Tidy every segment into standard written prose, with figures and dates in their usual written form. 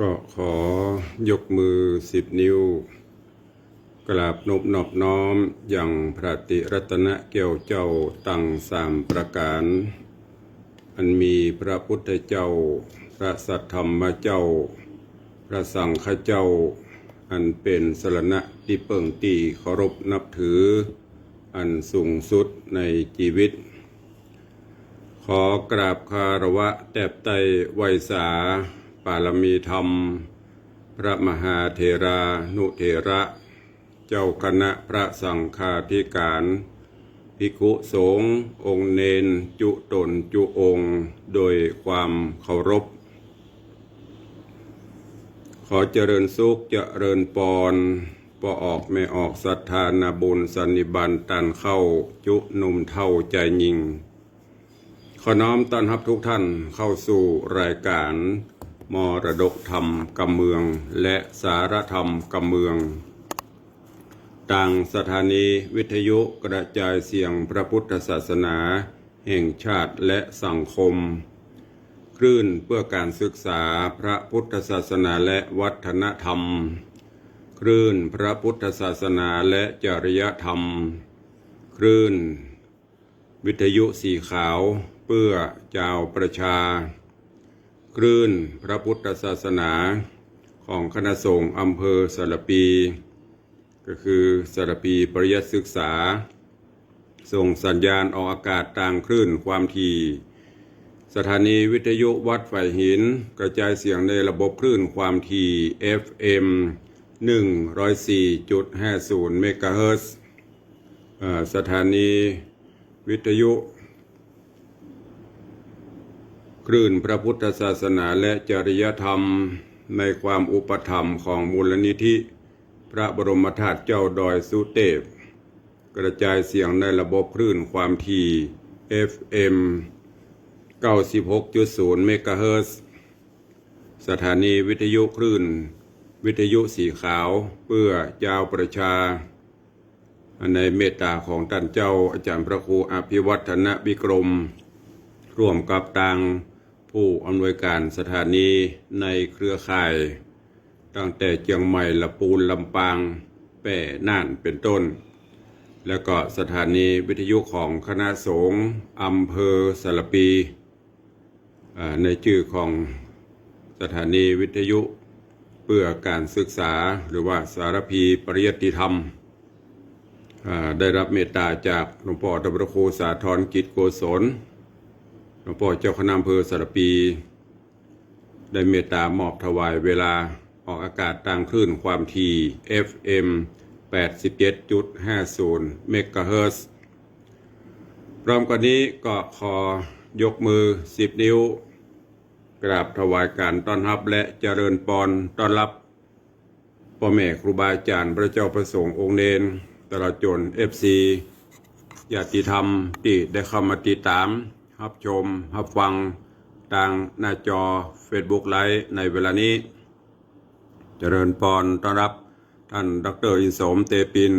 ก็ขอยกมือ10 นิ้วกราบนอบน้อมอย่างพระติรัตนเกี่ยวเจ้าตั้ง3 ประการอันมีพระพุทธเจ้าพระสัทธรรมเจ้าพระสังฆเจ้าอันเป็นสรณะที่เปิ่งตีเคารพนับถืออันสูงสุดในชีวิตขอกราบคารวะแตบไตไวยสาปารมีธรรมพระมหาเถรานุเถระเจ้าคณะพระสังฆาธิการภิกขุสงฆ์องค์เนนจุตนจุองค์โดยความเคารพขอเจริญสุขเจริญปอนปออกไม่ออกศรัทธานาบุญสันนิบันตันเข้าจุหนุ่มเท่าใจยิงขอน้อมต้อนรับทุกท่านเข้าสู่รายการมรดกธรรมกำเมืองและสารธรรมกำเมืองต่างสถานีวิทยุกระจายเสียงพระพุทธศาสนาแห่งชาติและสังคมคลื่นเพื่อการศึกษาพระพุทธศาสนาและวัฒนธรรมคลื่นพระพุทธศาสนาและจริยธรรมคลื่นวิทยุสีขาวเพื่อเจ้าประชาคลื่นพระพุทธศาสนาของคณะสงฆ์อำเภอสารปีก็คือสารปีปริยัติศึกษาส่งสัญญาณออกอากาศต่างคลื่นความถี่สถานีวิทยุวัดไฝ่หินกระจายเสียงในระบบคลื่นความถี่ FM 104.50 เมกะเฮิรตซ์สถานีวิทยุคลื่นพระพุทธศาสนาและจริยธรรมในความอุปถัมภ์ของมูลนิธิพระบรมธาตุเจ้าดอยสุเทพกระจายเสียงในระบบคลื่นความถี่ FM 96.0 เมกะเฮิรตซ์สถานีวิทยุคลื่นวิทยุสีขาวเพื่อเจ้าประชาในเมตตาของท่านเจ้าอาจารย์พระครูอภิวัฒนวิกรมร่วมกับทางผู้อำนวยการสถานีในเครือข่ายตั้งแต่เชียงใหม่ลำพูนลำปางแป่น่านเป็นต้นแล้วก็สถานีวิทยุของคณะสงฆ์อำเภอสารปีในชื่อของสถานีวิทยุเพื่อการศึกษาหรือว่าสารพีปริยัติธรรมได้รับเมตตาจากหลวงพ่อพระครูสาธรกิจโกศลหลวงพ่อเจ้าคณะอำเภอสารปีได้เมตตามอบถวายเวลาออกอากาศทางคลื่นความถี่ FM 87.50 เมกะเฮิรตซ์พร้อมกันนี้ก็ขอยกมือ10 นิ้วกราบถวายการต้อนรับและเจริญพรต้อนรับพ่อแม่ครูบาอาจารย์พระเจ้าประสงค์องค์เนนตลอดจน FC ญาติธรรมที่ได้เข้ามาติดตามรับชมรับฟังทางหน้าจอ Facebook ไลฟ์ในเวลานี้เจริญพรต้อนรับท่านดร.อินสมเตปิน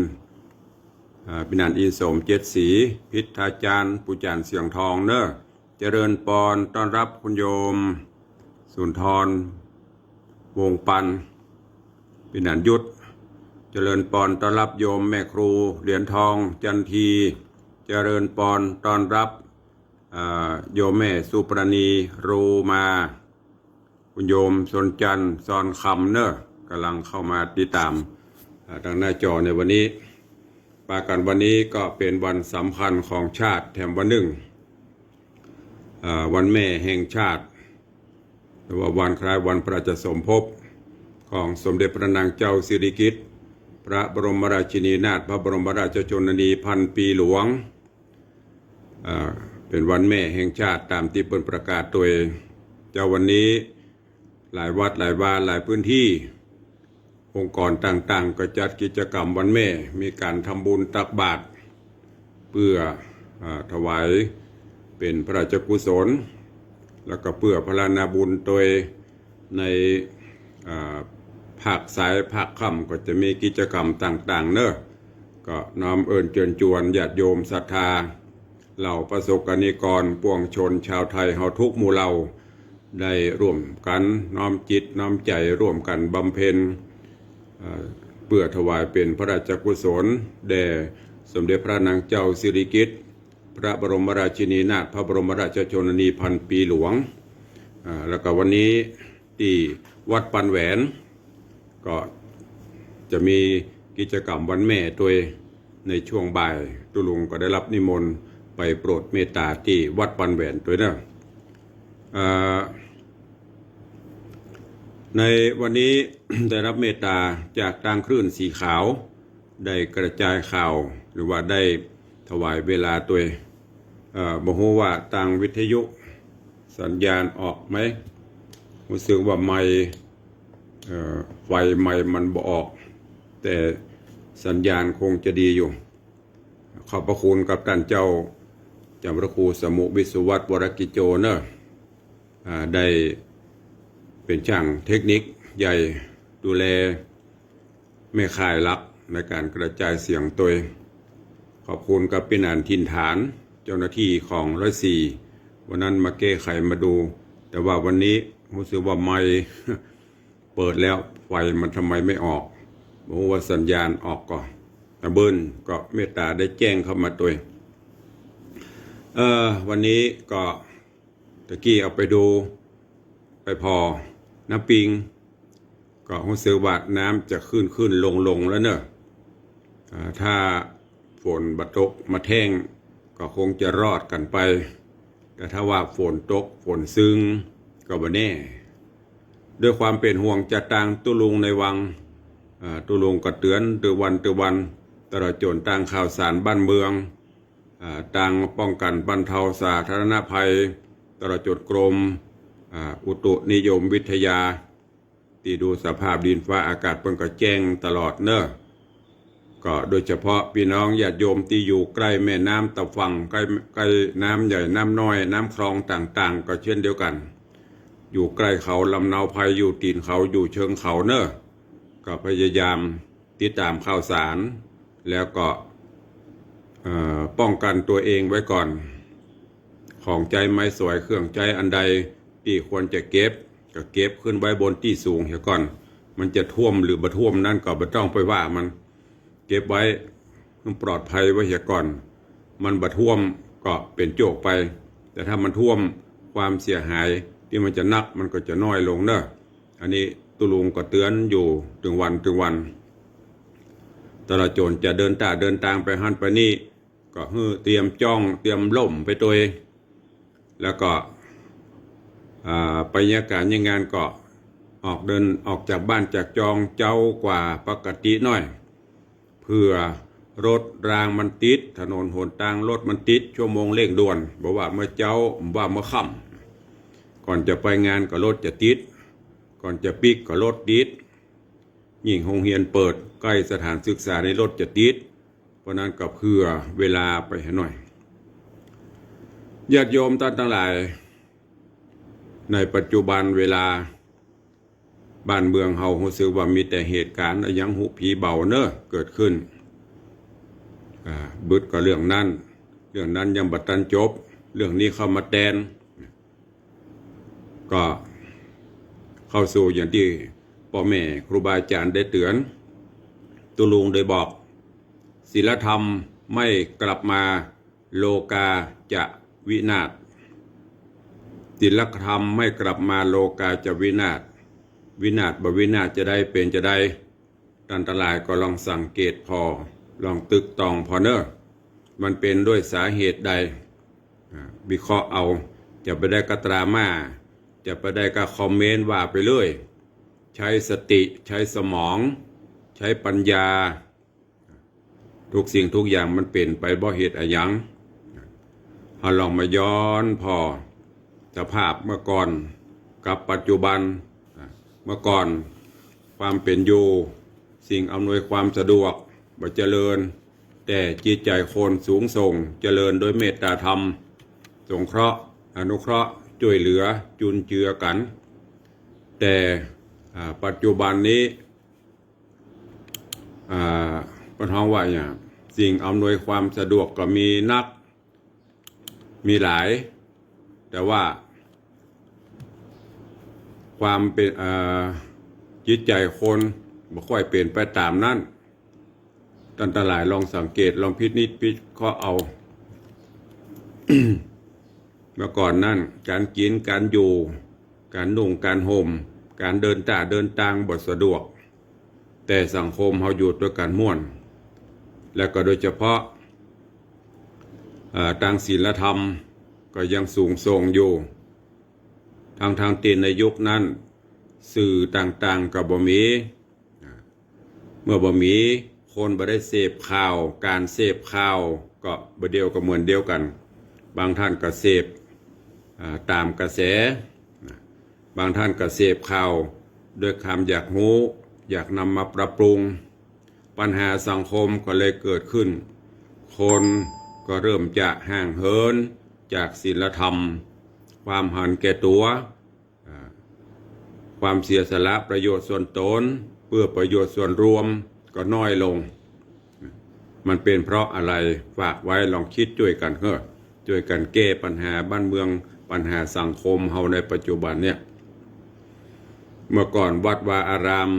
ปินันอินสมเจ็ดศรีพิทาจารย์ปุจารย์เสียงทองเนอะเจริญพรต้อนรับคุณโยมสุนทรวงปันปินันยุทธเจริญพรต้อนรับโยมแม่ครูเหรียญทองจันทีเจริญพรต้อนรับโยมแม่สุปรณีรูมาคุณโยมสนจันทร์ซอนคำเนอะกำลังเข้ามาติดตามทางหน้าจอในวันนี้ปากันวันนี้ก็เป็นวันสำคัญของชาติแถมวันหนึ่งวันแม่แห่งชาติหรือว่าวันคล้ายวันพระราชสมภพของสมเด็จพระนางเจ้าสิริกิติ์พระบรมราชินีนาถพระบรมราชชนนีพันปีหลวงเป็นวันแม่แห่งชาติตามที่เปิดประกาศตัวเองเจ้าวันนี้หลายวัดหลายวาหลายพื้นที่องค์กรต่างๆก็จัดกิจกรรมวันแม่มีการทำบุญตักบาตรเพื่อถวายเป็นพระราชกุศลแล้วก็เพื่อพระนาบุญโดยในภาคสายภาคค่ำก็จะมีกิจกรรมต่างๆเนอะก็น้อมเอิญเชิญชวนญาติโยมศรัทธาเหล่าประสบกนิกรปวงชนชาวไทยเฮาทุกหมู่เหล่า ได้ร่วมกันน้อมจิตน้อมใจร่วมกันบำเพ็ญเพื่อถวายเป็นพระราชกุศลแด่สมเด็จพระนางเจ้าสิริกิติ์พระบรมราชินีนาถพระบรมราชชนนีพันปีหลวงแล้วก็วันนี้ที่วัดปันแหวนก็จะมีกิจกรรมวันแม่ตัวในช่วงบ่ายตุลุงก็ได้รับนิมนต์ไปโปรดเมตตาที่วัดปันแหวนตัวนะในวันนี้ ได้รับเมตตาจากทางคลื่นสีขาวได้กระจายข่าวหรือว่าได้ถวายเวลาตัวบอกว่าทางวิทยุสัญญาณออกไหมรู้สึกว่าไมค์ไฟไมค์มันบ่ออกแต่สัญญาณคงจะดีอยู่ขอบพระคุณกับท่านเจ้าจำพระครูสมุวิสุวัตวรกิจโจเนอะได้เป็นช่างเทคนิคใหญ่ดูแลแม่ข่ายลักในการกระจายเสียงตัวขอบคุณกับเป็นอันทินฐานเจ้าหน้าที่ของ104วันนั้นมาแก้ไขมาดูแต่ว่าวันนี้รู้สึกว่าไมค์เปิดแล้วไฟมันทำไมไม่ออกบอกว่าสัญญาณออกก่อนแต่เบิ้ลก็เมตตาได้แจ้งเข้ามาตัววันนี้ก็ตะกี้เอาไปดูไปพอน้ำปิงก็รู้สึกว่าน้ำจะขึ้นลงแล้วเนอะถ้าฝนบัดตกมาแท่งก็คงจะรอดกันไปแต่ถ้าว่าฝนตกฝนซึ้งก็บ่แน่ด้วยความเป็นห่วงจะต่างตุลุงในวังตุลุงก็เตือนตือวันตลอดจนต่างข่าวสารบ้านเมืองต่างป้องกันบรรเทาสาธารณภัยตลอดจนกรมอุตุนิยมวิทยาที่ดูสภาพดินฟ้าอากาศเพิ่นก็แจ้งตลอดเนอะก็โดยเฉพาะพี่น้องญาติโยมที่อยู่ใกล้แม่น้ำตะฝั่งใกล้น้ำใหญ่น้ำน้อยน้ำคลองต่างๆก็เช่นเดียวกันอยู่ใกล้เขาลำเนาภัยอยู่ตีนเขาอยู่เชิงเขาเนอะก็พยายามติดตามข่าวสารแล้วก็ป้องกันตัวเองไว้ก่อนของใจไม้สวยเครื่องใจอันใดที่ควรจะเก็บก็เก็บขึ้นไว้บนที่สูงเสียก่อนมันจะท่วมหรือบ่ท่วมนั่นก็บ่ต้องไปว่ามันเก็บไว้ปลอดภัยไว้เสียก่อนมันบ่ท่วมก็เป็นโจกไปแต่ถ้ามันท่วมความเสียหายที่มันจะนักมันก็จะน้อยลงเนอะอันนี้ตุลุงก็เตือนอยู่ถึงวันตลอดจนจะเดินทางไปหันไปนี่ก็เตรียมจ้องเตรียมล่มไปตัวเองแล้วก็ไปยากาศยังงานก็ออกจากบ้านจากจองเจ้ากว่าปกติหน่อยเพื่อรถรางมันติดถนนหนทางรถมันติดชั่วโมงเร่งด่วนบอกว่าเมื่อเจ้าว่าเมื่อค่ำก่อนจะไปงานก็รถจะติดก่อนจะปิกก็รถติดยิ่งโรงเรียนเปิดใกล้สถานศึกษาในรถจะติดเพราะนั้นก็เพื่อเวลาไปให้หน่อยญาติโยมท่านทั้งหลายในปัจจุบันเวลาบ้านเมืองเฮารู้สึกว่ามีแต่เหตุการณ์ยังหุผีเบาเนอะเกิดขึ้นบึดก็เรื่องนั้นยังบัดตันจบเรื่องนี้เข้ามาแทนก็เข้าสู่อย่างที่พ่อแม่ครูบาอาจารย์ได้เตือนตุลุงได้บอกศีลธรรมไม่กลับมาโลกาจะวินาศศีลธรรมไม่กลับมาโลกาจะวินาศบ่วินาศจะได้เป็นจะได้อันตรายก็ลองสังเกตพอลองตึกตองพอเนอะมันเป็นด้วยสาเหตุใดวิเคราะห์เอาจะไปได้กระตรามาจะไปได้ก็คอมเมนต์ว่าไปเลยใช้สติใช้สมองใช้ปัญญาทุกสิ่งทุกอย่างมันเป็นไปเพราะเหตุอะไรยังเราลองมาย้อนพอสภาพเมื่อก่อนกับปัจจุบันเมื่อก่อนความเป็นอยู่สิ่งอำนวยความสะดวกบ่เจริญแต่จิตใจคนสูงส่งเจริญโดยเมตตาธรรมสงเคราะห์อนุเคราะห์ช่วยเหลือจุนเจือกันแต่ปัจจุบันนี้ก็ท้องว่าอย่างสิ่งอำนวยความสะดวกก็มีนักมีหลายแต่ว่า ความเป็นจิตใจคนบ่ค่อยเป็นไปตามนั้นท่านทั้งหลายลองสังเกตลองพินิจพิเคราะห์เอา เมื่อก่อนนั่นการกินการอยู่การนุ่งการห่มการเดินทางบ่สะดวกแต่สังคมเฮาอยู่ด้วยกันม่วนและก็โดยเฉพาะทางศีลธรรมก็ยังสูงส่งอยู่ทางตีนในยุคนั้นสื่อต่างๆก็บ่มีเมื่อบ่มีคนบ่ได้เสพข่าวการเสพข่าวก็บ่เดียวก็เหมือนเดียวกันบางท่านก็เสพตามกระแสบางท่านก็เสพข่าวด้วยความอยากรู้อยากนำมาปรับปรุงปัญหาสังคมก็เลยเกิดขึ้นคนก็เริ่มจะห่างเหินจากศีลธรรมความหันแก่ตัวความเสียสละประโยชน์ส่วนตนเพื่อประโยชน์ส่วนรวมก็น้อยลงมันเป็นเพราะอะไรฝากไว้ลองคิดช่วยกันช่วยกันแก้ปัญหาบ้านเมืองปัญหาสังคมเฮาในปัจจุบันเนี่ยเมื่อก่อนวัดวาอาราม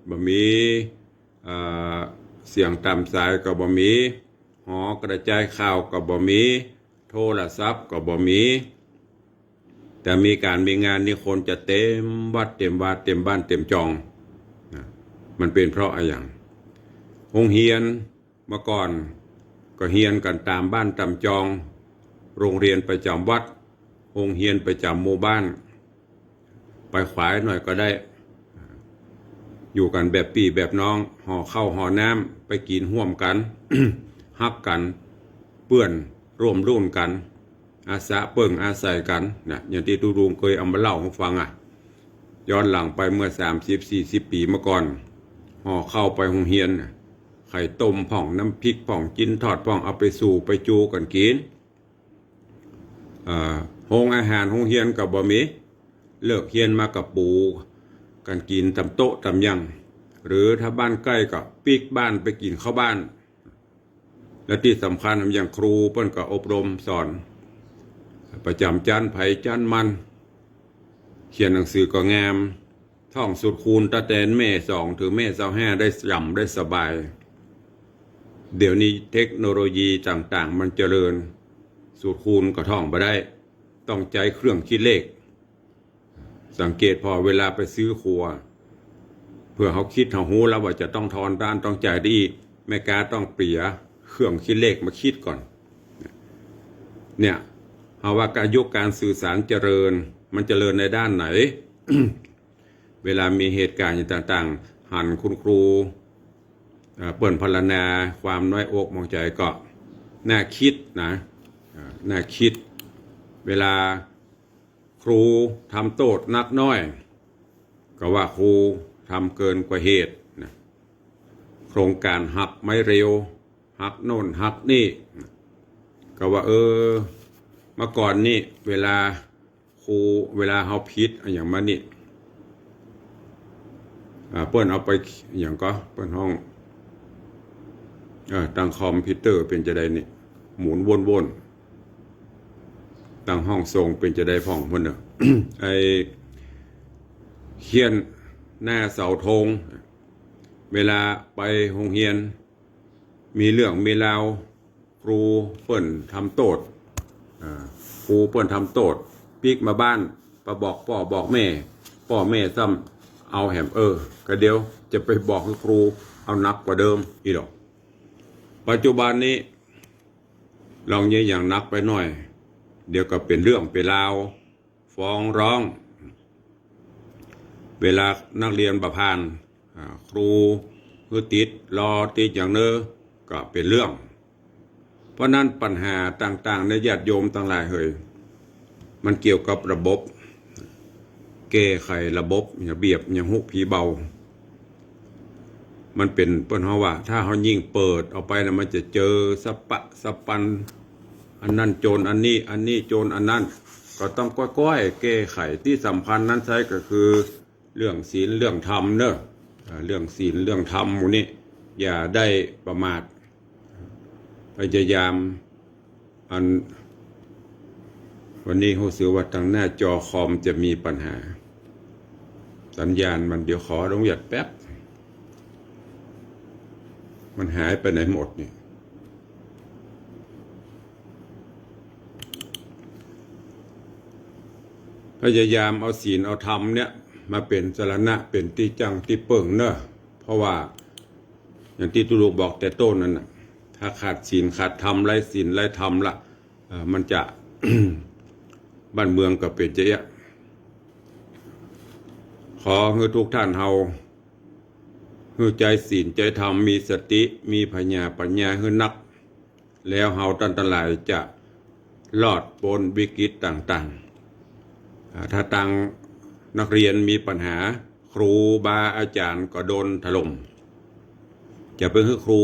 บ่มีเสียงตามสายก็บ่มีหอกระจายข่าวก็บ่มีโทรศัพท์ก็บ่มีแต่มีการมีงานนี่คนจะเต็มวัดเต็มบ้านเต็มจองมันเป็นเพราะอะไรอย่างโรงเรียนเมื่อก่อนก็เรียนกันตามบ้านตามจองโรงเรียนประจำวัดโรงเรียนประจำหมู่บ้านไปขวายหน่อยก็ได้อยู่กันแบบพี่แบบน้องห่อข้าวห่อน้ำไปกินห่วมกัน ฮักกันเปื้อนร่วมรุ่นกันอาสาเปิ่งอาศัยกันนะอย่างที่ตูรุงเคยเอามาเล่าให้ฟังย้อนหลังไปเมื่อ30-40 ปีเมื่อก่อนห่อเข้าไปโรงเรียนไข่ต้มผ่องน้ำพริกผ่องกินทอดผ่องเอาไปสู่ไปจูกันกินโรงอาหารโรงเรียนกับบ่มีเลิกเรียนมากับปูกันกินตำโต๊ะตำยังหรือถ้าบ้านใกล้ก็ปีกบ้านไปกินข้าวบ้านและที่สำคัญอย่างครูเพิ่นก็อบรมสอนประจำจันทร์ไผ่จันทร์มันเขียนหนังสือก็งามท่องสุดคูณตะแตนแม่2ถึงแม่25ได้จำได้สบายเดี๋ยวนี้เทคโนโลยีต่างๆมันเจริญสูตรคูณก็ท่องบ่ได้ต้องใช้เครื่องคิดเลขสังเกตพอเวลาไปซื้อครัวเพื่อเขาคิดเขาหูแล้วว่าจะต้องทอนด้านต้องจ่ายดีแม่ค้าต้องเปลี่ยเครื่องคิดเลขมาคิดก่อนเนี่ยเอาว่าการยุคการสื่อสารเจริญมันเจริญในด้านไหน เวลามีเหตุการณ์ต่างๆหันคุณครูเปิ่นพรรณนาความน้อยอกมองใจก็น่าคิดนะน่าคิดเวลาครูทำโทษนักน้อยก็ว่าครูทำเกินกว่าเหตุนะโครงการหักไม่เร็วหักโน่นหักนี่ก็ว่าเมื่อก่อนนี่เวลาครูเวลาเขาพิษอย่างมานี่เปิ้นเอาไปอย่างก็เปิ้นห้องตั้งคอมพิวเตอร์เป็นจะได้นี่หมุนวนตั้งห้องทรงเป็นจะได้พ่องเพิ่นไอเขียนหน้าเสาธงเวลาไปโรงเรียนมีเรื่องมีราวครูเปิ้นทำโทษครูเปิ้นทำโทษปีกมาบ้านมาบอกพ่อบอกแม่ซ้ำเอาแหมก็เดี๋ยวจะไปบอกครูเอานักกว่าเดิมอีดอกปัจจุบันนี้ลองอย่างนักไปหน่อยเดี๋ยวก็เป็นเรื่องเป็นราวฟ้องร้องเวลานักเรียนประพานครูคือติดอย่างเนอก็เป็นเรื่องเพราะนั้นปัญหาต่างๆในญาติโยมต่างหลายมันเกี่ยวกับระบบแก้ไขระบบอย่าเบียบอย่าหุบผีเบามันเป็นเปิ้นเฮาว่าถ้าเฮายิ่งเปิดออกไปนะมันจะเจอสปะสปันอันนั้นโจรอันนี้โจรอันนั้นก็ต้องก้อยๆแก้ไขที่สำคัญนั้นใช้ก็คือเรื่องศีลเรื่องธรรมเนอะเรื่องศีลเรื่องธรรมหมู่นี้อย่าได้ประมาทพยายามวันนี้รู้สึกว่าทางหน้าจอคอมจะมีปัญหา สัญญาณมันเดี๋ยวขอลงหยัดแป๊บมันหายไปไหนหมดนี่พยายามเอาศีลเอาธรรมเนี่ยมาเป็นสรณะเป็นที่จังที่เปิ่งเนอะเพราะว่าอย่างที่ตุลูกบอกแต่ต้นนั่นนะถ้าขาดศีลขาดธรรมไร้ศีลไร้ธรรมละมันจะ บ้านเมืองก็เป็นจะเยอะขอให้ทุกท่านเฮาให้ใจศีลใจธรรมมีสติมีปัญญาให้นักแล้วเฮาตั้งหลายจะรอดพ้นวิกฤตต่างๆถ้าตังนักเรียนมีปัญหาครูบาอาจารย์ก็โดนถล่มจะเป็นให้ครู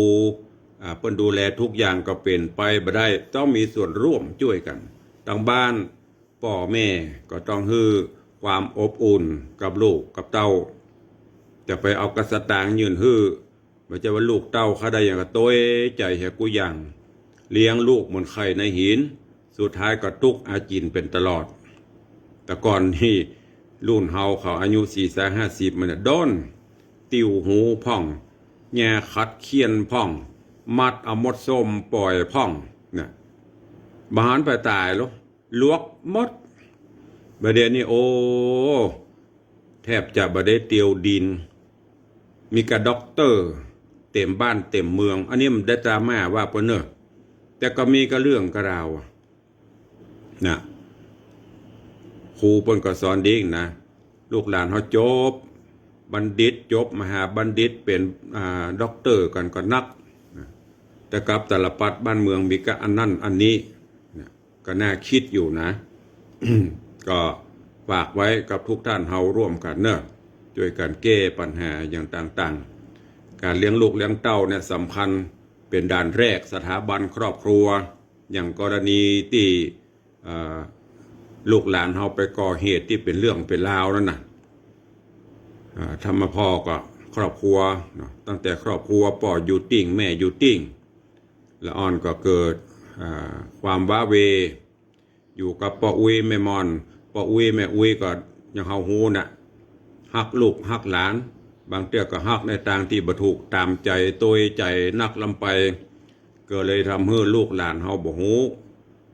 เพิ่นดูแลทุกอย่างก็เป็นไปบ่ได้ต้องมีส่วนร่วมช่วยกันทางบ้านพ่อแม่ก็ต้องให้ความอบอุ่นกับลูกกับเต้าจะไปเอากระสตางค์ยืนฮื้อไม่ใช่ว่าลูกเต้าเขาได้อย่างกับตัวใจแหกกูอย่างเลี้ยงลูกเหมือนไข่ในหินสุดท้ายก็ตุกอาจินเป็นตลอดแต่ก่อนที่รุ่นเฮาเขาอายุ40-50มันโดนติวหูพ่องแง่คัดเคียนพ่องมัดเอามดส้มปล่อยพ่องเนี่ยบหารไปตายแล้วลวกมดประเดี๋ยวนี้โอ้แทบจะบ่ได้เตียวดินมีกระด็อกเตอร์เต็มบ้านเต็มเมืองอันนี้มันได้ตรามาว่าเพิ่นเนอะแต่ก็มีก็เรื่องกระราวนะครูเพิ่นก็สอนดีนะลูกหลานเฮาจบบัณฑิตจบมหาบัณฑิตเป็นด็อกเตอร์กันก็นักแต่กับแต่ละปัดบ้านเมืองมีก็อันนั้นอันนี้ก็น่าคิดอยู่นะ ก็ฝากไว้กับทุกท่านเฮาร่วมกันเนอะช่วยกันแก้ปัญหาอย่างต่างๆการเลี้ยงลูกเลี้ยงเต้าเนี่ยสำคัญเป็นด่านแรกสถาบันครอบครัวอย่างกรณีที่ลูกหลานเฮาไปก่อเหตุที่เป็นเรื่องเป็นราวนั่นน่ะทำมาพ่อก็ครอบครัวตั้งแต่ครอบครัวพ่ออยู่ติ่งแม่อยู่ติ่งละอ่อนก็เกิดความว้าเวอยู่กับพ่ออุ้ยแม่มอนพ่ออุ้ยแม่อุ้ยก็ยังเฮาฮู้น่ะฮักลูกฮักหลานบางเตี้ยก็ฮักในทางที่บ่ถูกตามใจตัวใจนักลำไปก็เลยทำให้ลูกหลานเฮาบ่ฮู้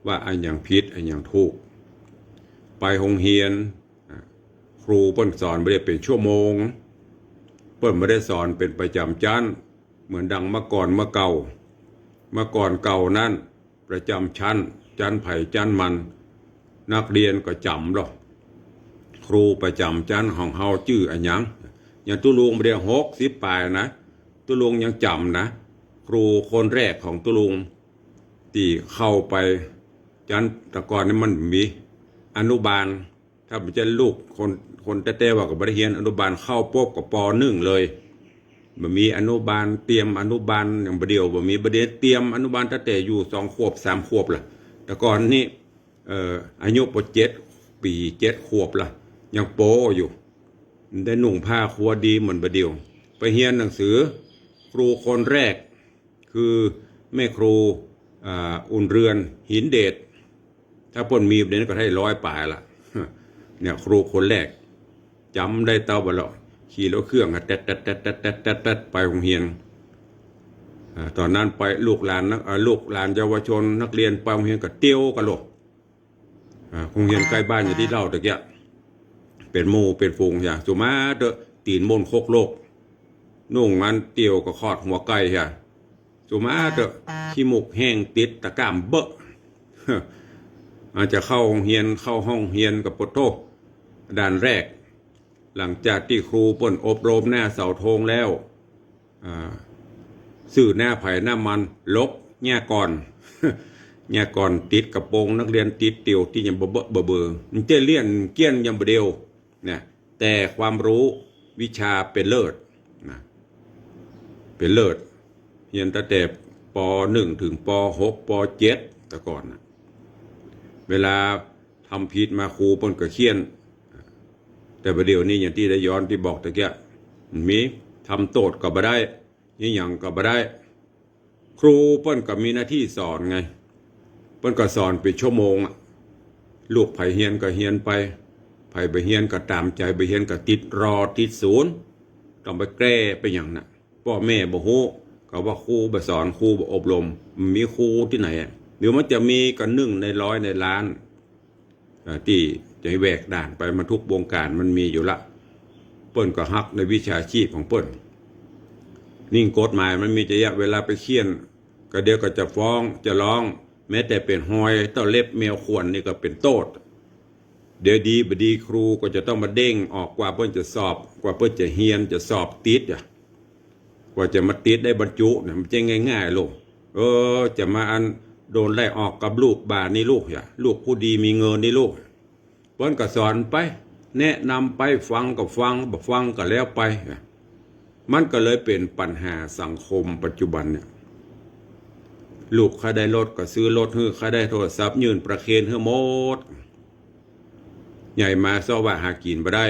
ว่าอันอย่างผิดอันอย่างถูกไปโรงเรียนครูเพิ่นสอนไม่ได้เป็นชั่วโมงเพิ่นไม่ได้สอนเป็นประจำชั้นเหมือนดังเมื่อก่อนเมื่อเก่านั้นประจำชั้นไผ่ชั้นมันนักเรียนก็จำหรอกครูประจำชั้นของเฮาชื่ออันหยังอย่างตุลุงเรียน60 ปลายนะตุลุงยังจำนะครูคนแรกของตุลุงที่เข้าไปชั้นแต่ก่อนนี้มันมีอนุบาลถ้ามันจะลูกคนแต่ว่ากับบริเรียนอนุบาลเข้าปุ๊บกับป.1เลยบ่มีอนุบาลเตรียมอนุบาลอย่างประเดียวบ่มีประเดี๋ยวเตรียมอนุบาลตั้งแต่อยู่2 ขวบ3 ขวบล่ะแต่ก่อนนี้อายุป7 ปี 7 ขวบล่ะยังโปอยู่ได้นุ่งผ้าครัวดีเหมือนประเดียวไปเรียนหนังสือครูคนแรกคือแม่ครูอุ่นเรือนหินเดชถ้าเพิ่นมีเดี๋ยวนี้ก็ให้100 ปลายละเนี่ยครูคนแรกจำได้เต้าบ่ล่ะขี่รถเครื่องแต๊ดไปโรงเรียนตอนนั้นไปลูกหลานเยาวชนนักเรียนไปโรงเรียนก็เตี้ยวกันโลกโรงเรียนใกล้บ้านอย่างที่เล่าตะเกียเป็นหมู่เป็นฝูงอย่างสุมาเตตีนมนโคกโลกนุ่งมันเตี้ยวก็คอดหัวไก่ฮะสุมาเตขี้มุกแห้งติดตะก้ามเบอะอาจจะเข้าห้องเรียนกับปโตด่านแรกหลังจากที่ครูป่นอบรมหน้าเสาธงแล้วสื่อหน้าไผ่หน้ามันลบแง่ก่อน แง่ก่อนติดกระโปรงนักเรียนติดเตียวที่ยังเบอมันจะเลี่ยนเกี้ยนยังเดียวเนี่ยแต่ความรู้วิชาเป็นเลิศนะเป็นเลิศเรียนตั้งแต่ป.1 ถึงป.6 ป.7 แต่ก่อนนะเวลาทำผิดมาครูเพิ่นก็เขียนแต่ประเดี๋ยวนี้อย่างที่ได้ย้อนที่บอกตะเกียมีทำโตดก็บ่ได้ยี่หยังก็บ่ได้ครูเพิ่นก็มีหน้าที่สอนไงเพิ่นก็สอนเป็นชั่วโมงลูกไผเฮียนก็เฮียนไป ไผไปเฮียนก็ตามใจไปเฮียนก็ติดรอติดศูนย์ต้องไปแก้ไปอย่างน่ะพ่อแม่บ่ฮู้เขาว่าครูบ่สอนครูบ่อบรมมีครูที่ไหนเดี๋ยวมันจะมีกัน1 ใน 100 ในล้านที่จะให้แหวกด่านไปมาทุกวงการมันมีอยู่ละเปิ้นก็ฮักในวิชาชีพของเปิ้นนิ่งกฎหมายมันมีระยะเวลาไปเขียนก็เดี๋ยวก็จะฟ้องจะร้องแม้แต่เป็นหอยเต้าเล็บแมวข่วนนี่ก็เป็นโทษเดี๋ยวดีบดีครูก็จะต้องมาเด้งออกกว่าเพิ่นจะสอบกว่าเพิ่นจะเฮียนจะสอบติดกว่าจะมาติดได้บรรจุเนี่ยมันจะง่ายๆลูกจะมาอันโดนไล่ออกกับลูกบาทนี่ลูกลูกผู้ดีมีเงินนี่ลูกเพิ่นก็สอนไปแนะนำไปฟังก็ฟังบ่ฟังก็แล้วไปมันก็เลยเป็นปัญหาสังคมปัจจุบันเนี่ยลูกใครได้รถก็ซื้อรถให้ใครได้โทรศัพท์ยื่นประเคนให้หมดใหญ่มาซ้อว่าหากินบ่ได้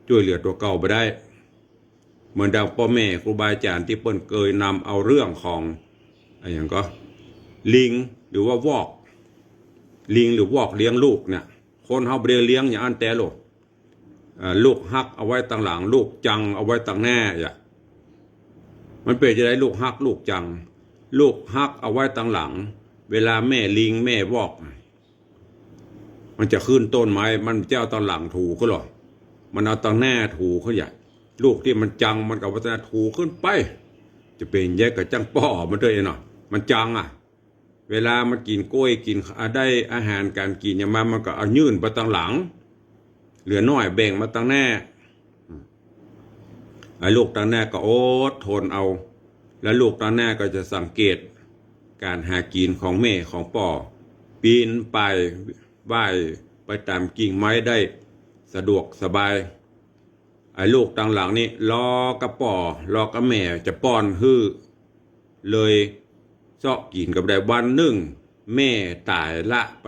ช่วยเหลือตัวเก่าบ่ได้เหมือนดังพ่อแม่ครูบาอาจารย์ที่เปิ้นเคยนำเอาเรื่องของอะไรอย่างก็ลิงหรือว่าวอกลิงหรือวอกเลี้ยงลูกเนี่ยคนเฮาบ่ได้เลี้ยงอย่างอันแต่ลูกฮักเอาไว้ตั้งหลังลูกจังเอาไว้ตั้งแน่มันเป็นจะได้ลูกฮักลูกจังลูกฮักเอาไว้ตั้งหลังเวลาแม่ลิงแม่วอกมันจะขึ้นต้นไม้มันเจ้าตั้งหลังถูก็หรอมันเอาตั้งแน่ถูเขาลูกที่มันจังมันกับวัฒนถูขึ้นไปจะเป็นแยกกับจังป้อมันเลยเนาะมันจังเวลามันกินกล้วยกินได้อาหารการกินอย่างมันก็เอายื่นไปตั้งหลังเหลือน้อยแบ่งมาตั้งแน่ไอ้ลูกตั้งแน่ก็อดทนเอาแล้วลูกตั้งแน่ก็จะสังเกตการหากินของแม่ของป่อปีนไปว่ายไปตามกิ่งไม้ได้สะดวกสบายไอ้ลูกตั้งหลังนี่รอกระป่อรอกระแม่จะป้อนฮื้อเลยเซาะกินกับได้วันหนึ่งแม่ตายละไป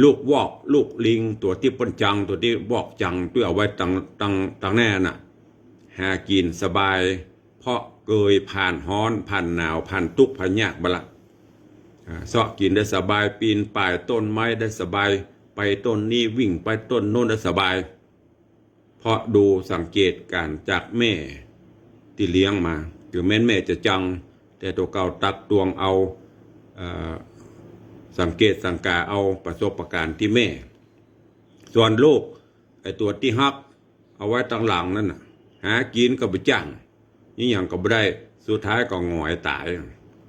ลูกวอกลูกลิงตัวที่ป้นจังตัวที่วอกจังตัวเอาไว้ตั้งแน่น่ะหากินสบายเพราะเกยผ่านฮ้อนผ่านหนาวผ่านทุกข์ผ่านยากบละเสาะกินได้สบายปีนป่ายต้นไม้ได้สบายไปต้นนี้วิ่งไปต้นโน้นได้สบายเพราะดูสังเกตการจากแม่ที่เลี้ยงมาถึงแม้แม่จะจังแต่ตัวเก่าตักตวงเอาสังเกตสังกาเอาประสบการณ์ที่แม่ส่วนลูกไอ้ตัวที่ฮักเอาไว้ตั้งหลังนั่นน่ะหากินก็ไปจ้างนี่อย่างก็ไม่ได้สุดท้ายก็หงอยตาย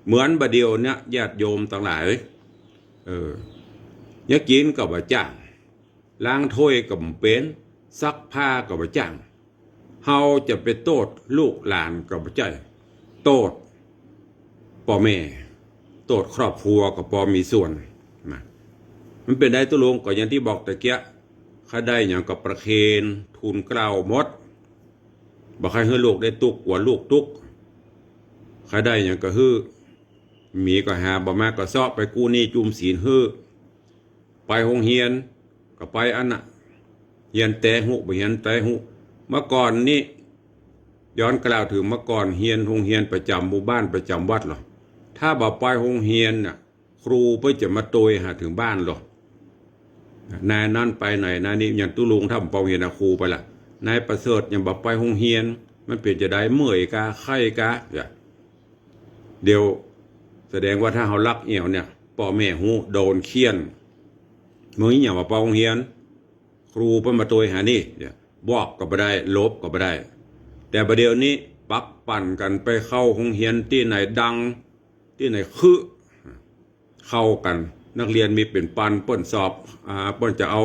เหมือนบะเดียวเนี่ยญาติโยมต่างหลายเนี่ยกินก็ไปจ้างล้างถ้วยก็บ่เป็นซักผ้าก็ไปจ้างเฮาจะไปโทษลูกหลานก็บ่ใจโทษพ่อแม่โทษครอบครัวก็พอมีส่วนมันเป็นได้ตุลงก็อย่างที่บอกตะเกียข้าได้อย่างกับประเคนทุนเกล้าหมดบอกใครให้ลูกได้ตุกกว่าลูกตุกข้าได้อย่างก็ฮื้อมีก็หาบ่มาก็ซาะไปกู้หนี้จุ่มศีลฮื้อไปโรงเรียนก็ไปอันน่ะเฮียนแต่หุบ่เฮียนแต่หุเมื่อก่อนนี่ย้อนกล่าวถึงเมื่อก่อนเฮียนโรงเรียนประจำหมู่บ้านประจำวัดหรอถ้าบ่ไปโรงเรียนน่ะครูเพิ่นจะมาโตยหาถึงบ้านหรอนายนั้นไปไหนนายนี้อย่างตุลุงทำเปาเฮียนครูไปละนายประเสริฐยังบ่ไปโรงเรียนมันเป็นจะได้เมื่อยกาไข้กาเดี๋ยวแสดงว่าถ้าเฮารักเอี่ยวเนี่ยพ่อแม่ฮู้โดนเคี่ยนมื้อนี้อย่างว่าไปโรงเรียนครูเพิ่นมาโตยหานี่บอกก็บ่ได้ลบก็บ่ได้แต่ประเดี๋ยวนี้ปักปั่นกันไปเข้าโรงเรียนที่ไหนดังที่ไหนเข้ากันนักเรียนมีเป็นปันเปิ้นสอบเปิ้นจะเอา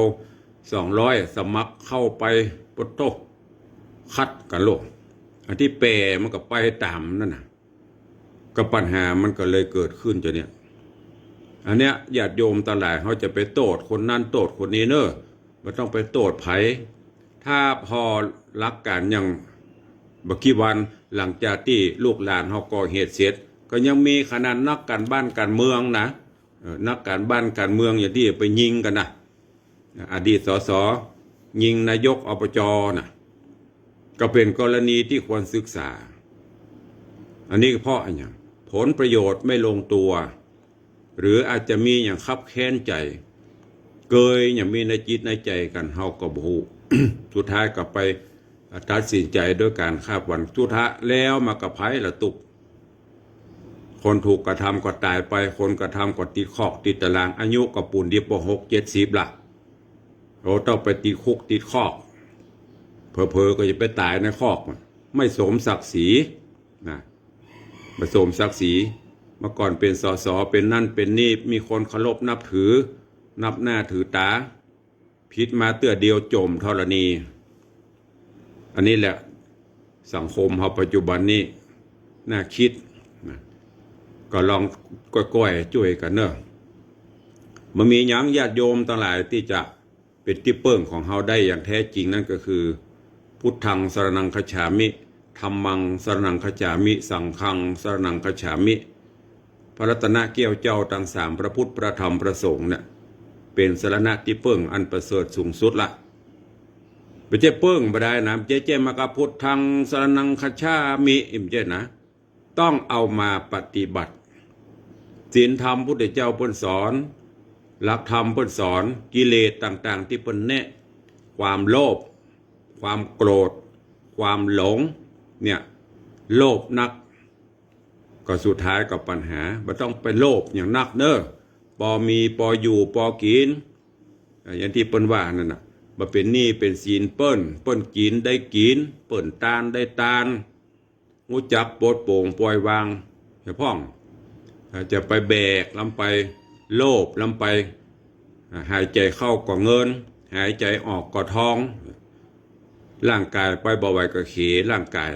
200สมัครเข้าไปปดโตคัดกันโลกอันที่แปรมันก็ไปตามนั่นน่ะก็ปัญหามันก็เลยเกิดขึ้นจะเนี่ยอันเนี้ยญาติโยมตลาดเขาจะไปโทษคนนั้นโทษคนนี้เนอะมันต้องไปโทษไผถ้าพอรักกันยังบักกี่วันหลังจากที่ลูกหลานเขาก่อเหตุเสร็จก็ยังมีขนาดนักการบ้านการเมืองนะนักการบ้านการเมืองอย่างที่ไปยิงกันนะอดีตสสยิงนายกอบจนะก็เป็นกรณีที่ควรศึกษาอันนี้เพราะอย่างผลประโยชน์ไม่ลงตัวหรืออาจจะมีอย่างคับแค้นใจ เกยอย่างมีในจิตในใจกันเฮาก็บ่ฮู้ สุดท้ายก็ไปตัดสินใจด้วยการคาบวันสุดท้ายแล้วมากระไผละตุกคนถูกกระทำก็ตายไปคนกระทำก็ติดคอกติดตารางอายุก็ปูนดีป6-70ละเราต้องไปติดคุกติดคอกเผลอๆก็จะไปตายในคอกไม่สมศักดิ์ศรีนะไม่สมศักดิ์ศรีเมื่อก่อนเป็นสสเป็นนั่นเป็นนี่มีคนเคารพนับถือนับหน้าถือตาผิดมาเตื้อเดียวจมธรณีอันนี้แหละสังคมเราปัจจุบันนี้น่าคิดนะก็ลองก้อยๆช่วยกันเนอะมันมีหยังญาติโยมทั้งหลายที่จะเป็นที่เปิ้งของเราได้อย่างแท้จริงนั่นก็คือพุทธังสรณังคัจฉามิธัมมังสรณังคัจฉามิสังฆังสรณังคัจฉามิพระรัตนเกี้ยวเจ้าทั้งสามพระพุทธพระธรรมพระสงฆ์เนี่ยเป็นสรณะที่เปิ้งอันประเสริฐสูงสุดละไม่ใช่เปิ้งไม่ได้นะเจ๊มากับพุทธังสรณังคัจฉามิอิ่มเจ๊นะต้องเอามาปฏิบัติศีลธรรมพุทธเจ้าเปิ้นสอนหลักธรรมเปิ้นสอนกิเลสต่างๆที่เปิ้นแนะความโลภความโกรธความหลงเนี่ยโลภนักก็สุดท้ายกับปัญหาไม่ต้องไปโลภอย่างนักเนอะปอมีปออยู่ปอกินอย่างที่เปิ้นว่านั่นน่ะมาเป็นหนี้เป็นศีลเปิ้นกินได้กินเปิ้นตานได้ตานงูจักปลดโป่งปล่อยวางเฉพาะจะไปแบกลำไปโลภลำไปหายใจเข้าก็เงินหายใจออกก็ทองร่างกายไปบ่ไหวก็เขร่างกาย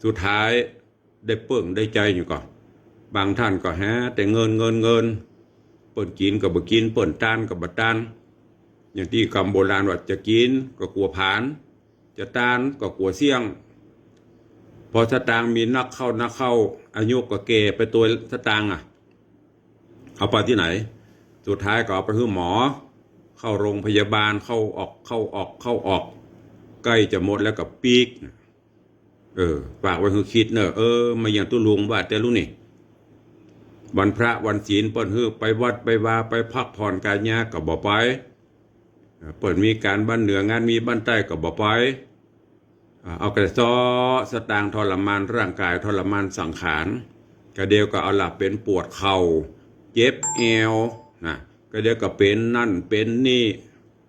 สุดท้ายได้เปิ้งได้ใจอยู่ก่อนบางท่านก็หาแต่เงินเปิ้นกินก็บ่กินเปิ้นตานก็บ่ตานอย่างที่คำโบราณว่าจะกินก็กลัวผานจะตานก็กลัวเสี่ยงพอสตางค์มีนักเข้าอายุก็เกไปตัวสตางค์เอาไปที่ไหนสุดท้ายก็เอาไปให้หมอเข้าโรงพยาบาลเข้าออกใกล้จะหมดแล้วก็ปีกฝากไว้คือคิดเนอะมาอย่างตุลุงว่าแต่รู้นี่วันพระวันศีลเปิ้นฮือไปวัดไปวาไปพักผ่อนกายญาก็บ่ไปเปิ้นมีการบ้านเหนืองานมีบ้านใต้ก็บ่ไปเอากระซ้อสตางค์ทรมานร่างกายทรมานสังขารก็เดียวก็เอาหลับเป็นปวดเข่าเจ็บเอวนะก็เดียวก็เป็นนั่นเป็นนี่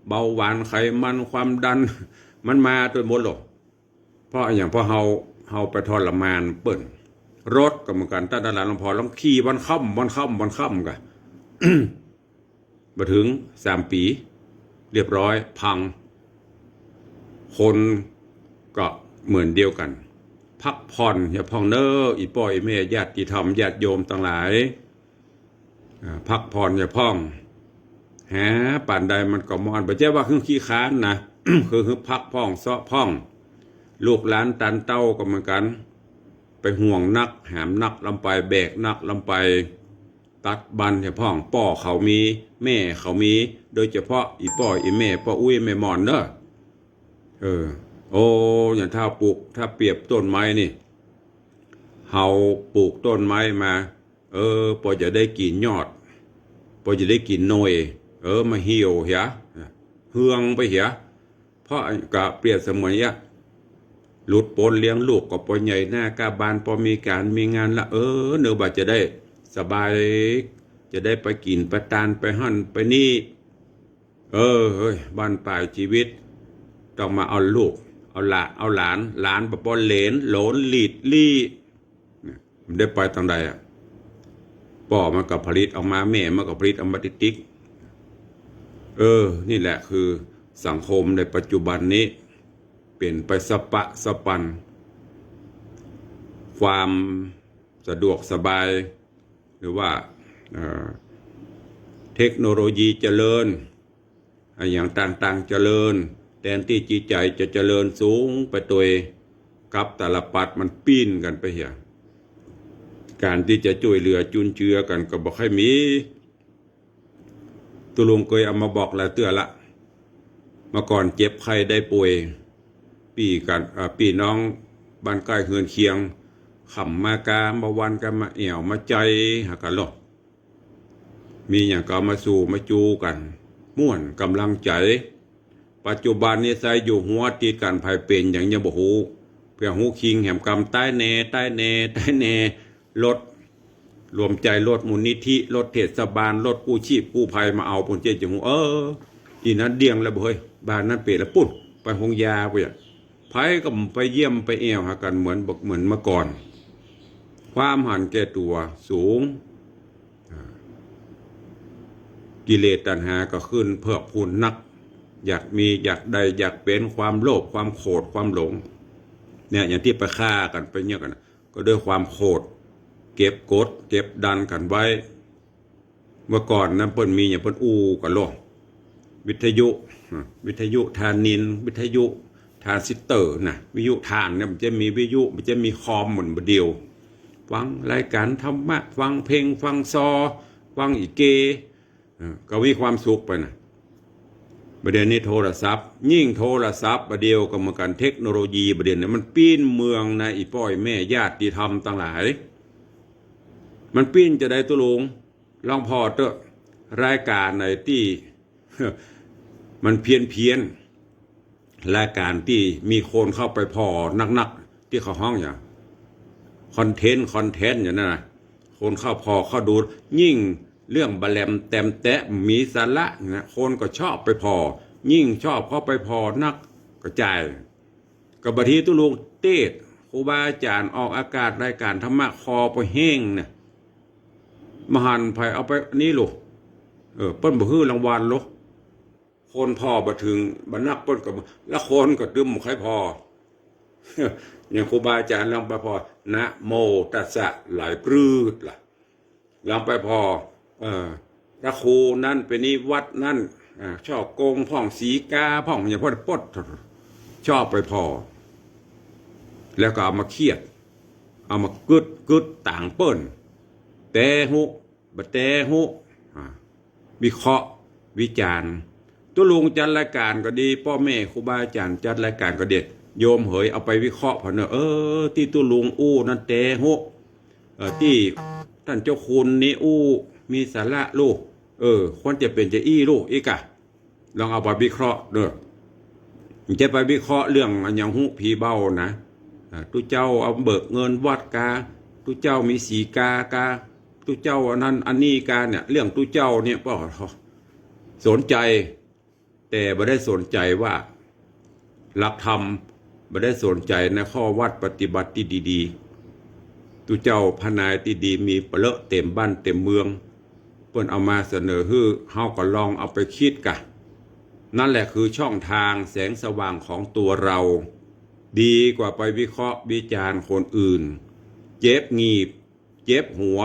เบาหวานไขมันความดันมันมาตัวหมดหรอกเพราะอย่างพอเฮาไปทรมานเปิ้นรถก็เหมือนกันถ้าดาราหลวงพ่อลองขี่วันค่ำกัน มาถึง3 ปีเรียบร้อยพังคนก็เหมือนเดียวกันพักผ่อนอย่าพองเนออีป้อยแม่ญาติธรรมญาติโยมต่างหลายพักผ่อนอย่าพ่องหาป่านใดมันก็มอนบ่ใช่ว่าคือขี้ค้านนะ คือพักพ่องเซาะพ่องลูกหลานตันเต้าก็เหมือนกันไปห่วงนักหามนักลำไปแบกนักลำไปตัดบันอย่าพ่องป่อเขามีแม่เขามีโดยเฉพาะอีป้ออีแม่ป้ออุ้ยแม่มอนเนอะโอ้อย่างถ้าเปรียบต้นไม้นี่เฮาปลูกต้นไม้มาพอจะได้กินยอดพอจะได้กินหน่วยมาเหี่ยวเหียเฮืองไปเหียเพราะกะเปรียบเสมือนยะหลุดปนเลี้ยงลูกก็ปอใหญ่หน้ากาบานพอมีการมีงานละเนื้อบาจะได้สบายจะได้ไปกินไปตานไปหั่นไปนี่เฮ้ยบ้านปลายชีวิตต้องมาเอาลูกเอาหลานปะปอนเหลนโหลนหลีดลี่มันได้ไปทางใดป่อมันกับผลิตออกมาแม่มันกับผลิตออกมาติ๊กนี่แหละคือสังคมในปัจจุบันนี้เปลี่ยนไปสปันความสะดวกสบายหรือว่าเทคโนโลยีเจริญอย่างต่างๆเจริญแทนที่จิตใจจะเจริญสูงไปตัวกับแต่ละปัดมันปีนกันไปเหียการที่จะช่วยเหลือจุนเจือกันก็บอกให้มีตุลุงเคยเอามาบอกหลายเตือละเมื่อก่อนเจ็บไข้ได้ป่วยปีน้องบ้านใกล้เฮือนเคียงขำมากามาวันกันมาเอี่ยวมาใจหากันหรอกมีอย่างก็มาสู่มาจูกัน ม่วนกำลังใจปัจจุบันนี้ใส่อยู่หัวติดกันภัยเป็นอย่างยังบ่ฮู้เพื่อฮู้คิงแหมกำใต้แน่ใต้แน่ใต้แน่รถรวมใจรถมูลนิธิรถเทศบาลรถกู้ชีพกู้ภัยมาเอาปุ่นเจ๊จังฮู้อีนั้นเดียงแล้วบ่เฮ้ยบ้านนั้นเปแล้วปุ๊บไปโรงยาไปไผก็ไปเยี่ยมไปแอวหากันเหมือนเมื่อก่อนความหันแก่ตัวสูงกิเลสตัณหาก็ขึ้นเพิ่มพูนนักอยากมีอยากได้อยากเป็นความโลภความโกรธความหลงเนี่ยอย่างที่ไปฆ่ากันไปเนี่ยกันก็ด้วยความโกรธเก็บกดเก็บดันกันไว้เมื่อก่อนนั้นเปิ้นมีอย่างเปิ้นกันโลกวิทยุทานินวิทยุทานซิสเตอร์นะวิทยุทานเนี่ยมันจะมีวิทยุมันจะมีคอมเหมือนเดียวฟังรายการธรรมะฟังเพลงฟังซอฟังอีเกก็มีความสุขไปนะประเด็นนี้โทรศัพท์ยิ่งโทรศัพท์ประเดียวกับเหมือนกันเทคโนโลยีประเด็นนี้มันปีนเมืองในอีป้อยแม่ญาติธรรมต่างหลายมันปีนจะได้ตุลุงลองพอเตอะรายการในที่มันเพี้ยนรายการที่มีคนเข้าไปพอนักที่เขาห้องอย่างคอนเทนต์อย่างนั้นนะคนเข้าพอเข้าดูยิ่งเรื่องบะแลมแต้มแตะมีสาระนะคนก็ชอบไปพอยิ่งชอบเข้าไปพอนักกระจายกับบทีตุลุงเทศครูบาอาจารย์ออกอากาศรายการธรรมะคอไปแห้งเนี่ยมหันภัยเอาไปนี่ลูกเปิ้นบ่ฮื้อรางวัลลูกคนพอบ่ถึงบ่นักเปิ้นก็แล้วคนก็ดึมใครพออย่างครูบาอาจารย์ลองไปพอนะโมตัสสะหลายปรืดล่ะลองไปพอพระครูนั่นเป็นนิวัดนั่นชอบโกงพ่องสีกาพ่องอย่างพ่อปดชอบไปพอแล้วก็เอามาเครียดเอามากึดต่างเปิ้นแต่หุบแต่หุวิเคราะห์วิจารณ์ตัวลุงจัดรายการก็ดีพ่อแม่ครูบาอาจารย์จัดรายการก็เด็ดโยมเหยเอาไปวิเคราะห์พอเนอะที่ตัวลุงนั่นแต่หุที่ท่านเจ้าคุณนี่มีสาระลูกควรจะเป็นจะลูกอีกอะลองเอาไปวิเคราะห์เด้อจะไปวิเคราะห์เรื่องอย่างหุผีเบ้านะตุเจ้าเอาเบิกเงินวัดกาตุเจ้ามีสีกาตุเจ้าอันนั้นอันนี้กาเนี่ยเรื่องตุเจ้าเนี่ยก็สนใจแต่ไม่ได้สนใจว่าหลักธรรมไม่ได้สนใจในข้อวัดปฏิบัติที่ดีๆตุเจ้าพนายที่ดีมีเปลอะเต็มบ้านเต็มเมืองเพิ่นเอามาเสนอฮื้อเฮาก็ลองเอาไปคิดกะนั่นแหละคือช่องทางแสงสว่างของตัวเราดีกว่าไปวิเคราะห์วิจารณ์คนอื่นเจ็บงีบเจ็บหัว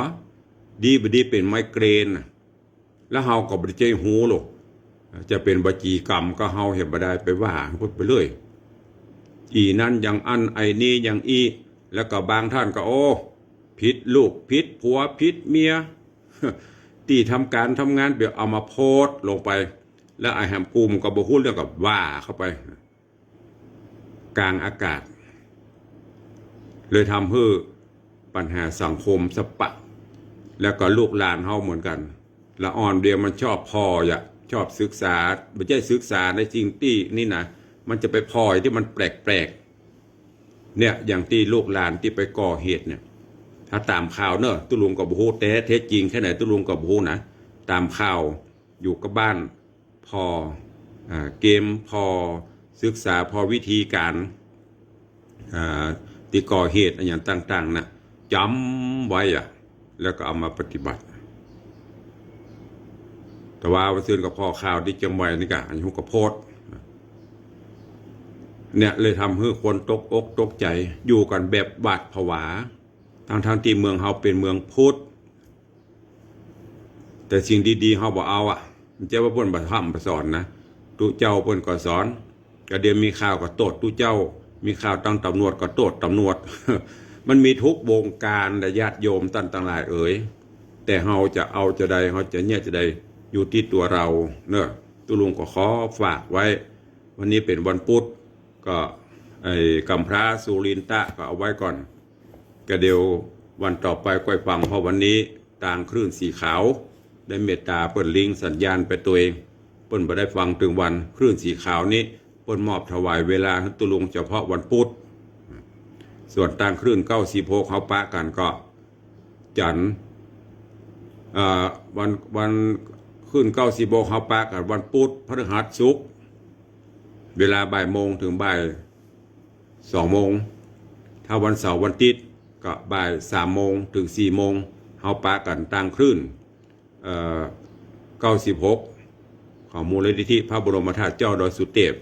ดีบ่ดีเป็นไมเกรนแล้วเฮาก็บ่ได้ใจหูหรอกจะเป็นบจีกรรมก็เฮาเห็นบ่ได้ไปว่าพูดไปเรื่อยอีนั่นอย่างอันไอ้นี่อย่างอีแล้วก็บางท่านก็ผิดลูกผิดผัวผิดเมียที่ทำการทำงานเดี๋ยวเอามาโพสต์ลงไปแล้วไอ้แฮมปูมก็บ่ฮู้เรื่องกับว่าเข้าไปกลางอากาศเลยทำให้ปัญหาสังคมสปะแล้วก็ลูกหลานเฮาเหมือนกันละอ่อนเดียวมันชอบพอชอบศึกษาไม่ใช่ศึกษาในสิ่งที่นี่นะมันจะไปพอยที่มันแปลกเนี่ยอย่างที่ลูกหลานที่ไปก่อเหตุเนี่ยถ้าตามข่าวเนอะตุลุงกับบูแต่เท็จจริงแค่ไหนตุลุงกับบูนะตามข่าวอยู่กับบ้านพอเกมพอศึกษาพอวิธีการที่ก่อเหตุอย่างต่างๆนะจำไว้แล้วก็เอามาปฏิบัติแต่ว่าวันซื่นกับพ่อข่าวที่จำไว้นี่กะอันนี้ก็โพสเนี่ยเลยทำให้คนตกอกตกใจอยู่กันแบบบาดผวาทางที่เมืองเฮาเป็นเมืองพุทธแต่สิ่งดีๆเฮาบ่เอามันจะว่าเพิ่นบ่ทำบ่สอนนะตุเจ้าเพิ่นก็สอนก็เดี๋ยวมีข่าวก็โตดตุเจ้ามีข่าวตั้งตำรวจก็โตดตำรวจ มันมีทุกวงการและญาติโยมต่างหลายแต่เฮาจะเอาจะใดเฮาจะเนี่ยจะใดอยู่ที่ตัวเราเนอะตุลุงก็ขอฝากไว้วันนี้เป็นวันพุธก็ไอ้กัมพร้าสุรินทะก็เอาไว้ก่อนก็เดี๋ยววันต่อไปก็ฟังเพราะวันนี้ต่างคลื่นสีขาวได้เมตตาเปิดลิงสัญญาณไปตัวเองเปิ ปิ้นบ่ได้ฟังถึงวันคลื่นสีขาวนี้เปิ้นมอบถวายเวลาให้ตุลุงเฉพาะวันพุธส่วนต่างคลื่น946เขาปะกันก็จันทร์วันขึ้น946เขาปะกันวันพุธพฤหัสศุกร์เวลาบ่ายโมงถึงบ่าย2โมงถ้าวันเสาร์วันอาทิตย์ก็บ่าย3โมงถึง4โมงเขาปะกันต่างคลื่น96ของมูลนิธิพระบรมธาตุเจ้าดอยสุเทพ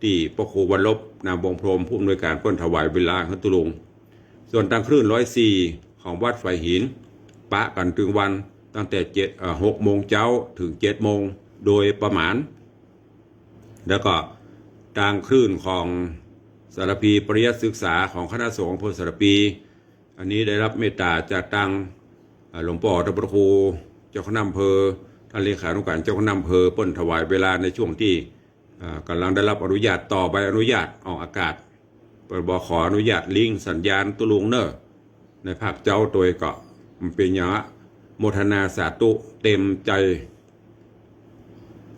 ที่พระครูวรลบนามวงพรหมผู้อำนวยการเพิ่นถวายเวลาให้ตุลุงส่วนต่างคลื่น104ของวัดไฟหินปะกันถึงวันตั้งแต่6โมงเช้าถึง7โมงโดยประมาณแล้วก็ต่างคลื่นของสารพีปริยัติศึกษาของคณะสงฆ์อำเภอสารพีอันนี้ได้รับเมตตาจากทางหลวงพ่อพระครูเจ้าคณะอำเภอท่านเลขานุการเจ้าคณะอำเภอเปิ้นถวายเวลาในช่วงที่กำลังได้รับอนุญาตต่อใบอนุญาตออกอากาศเปิดบขออนุญาตลิงสัญญาณตุลุงเนอในภาคเจ้าตัวก็มันเป็นอย่างโมทนาสาธุเต็มใจ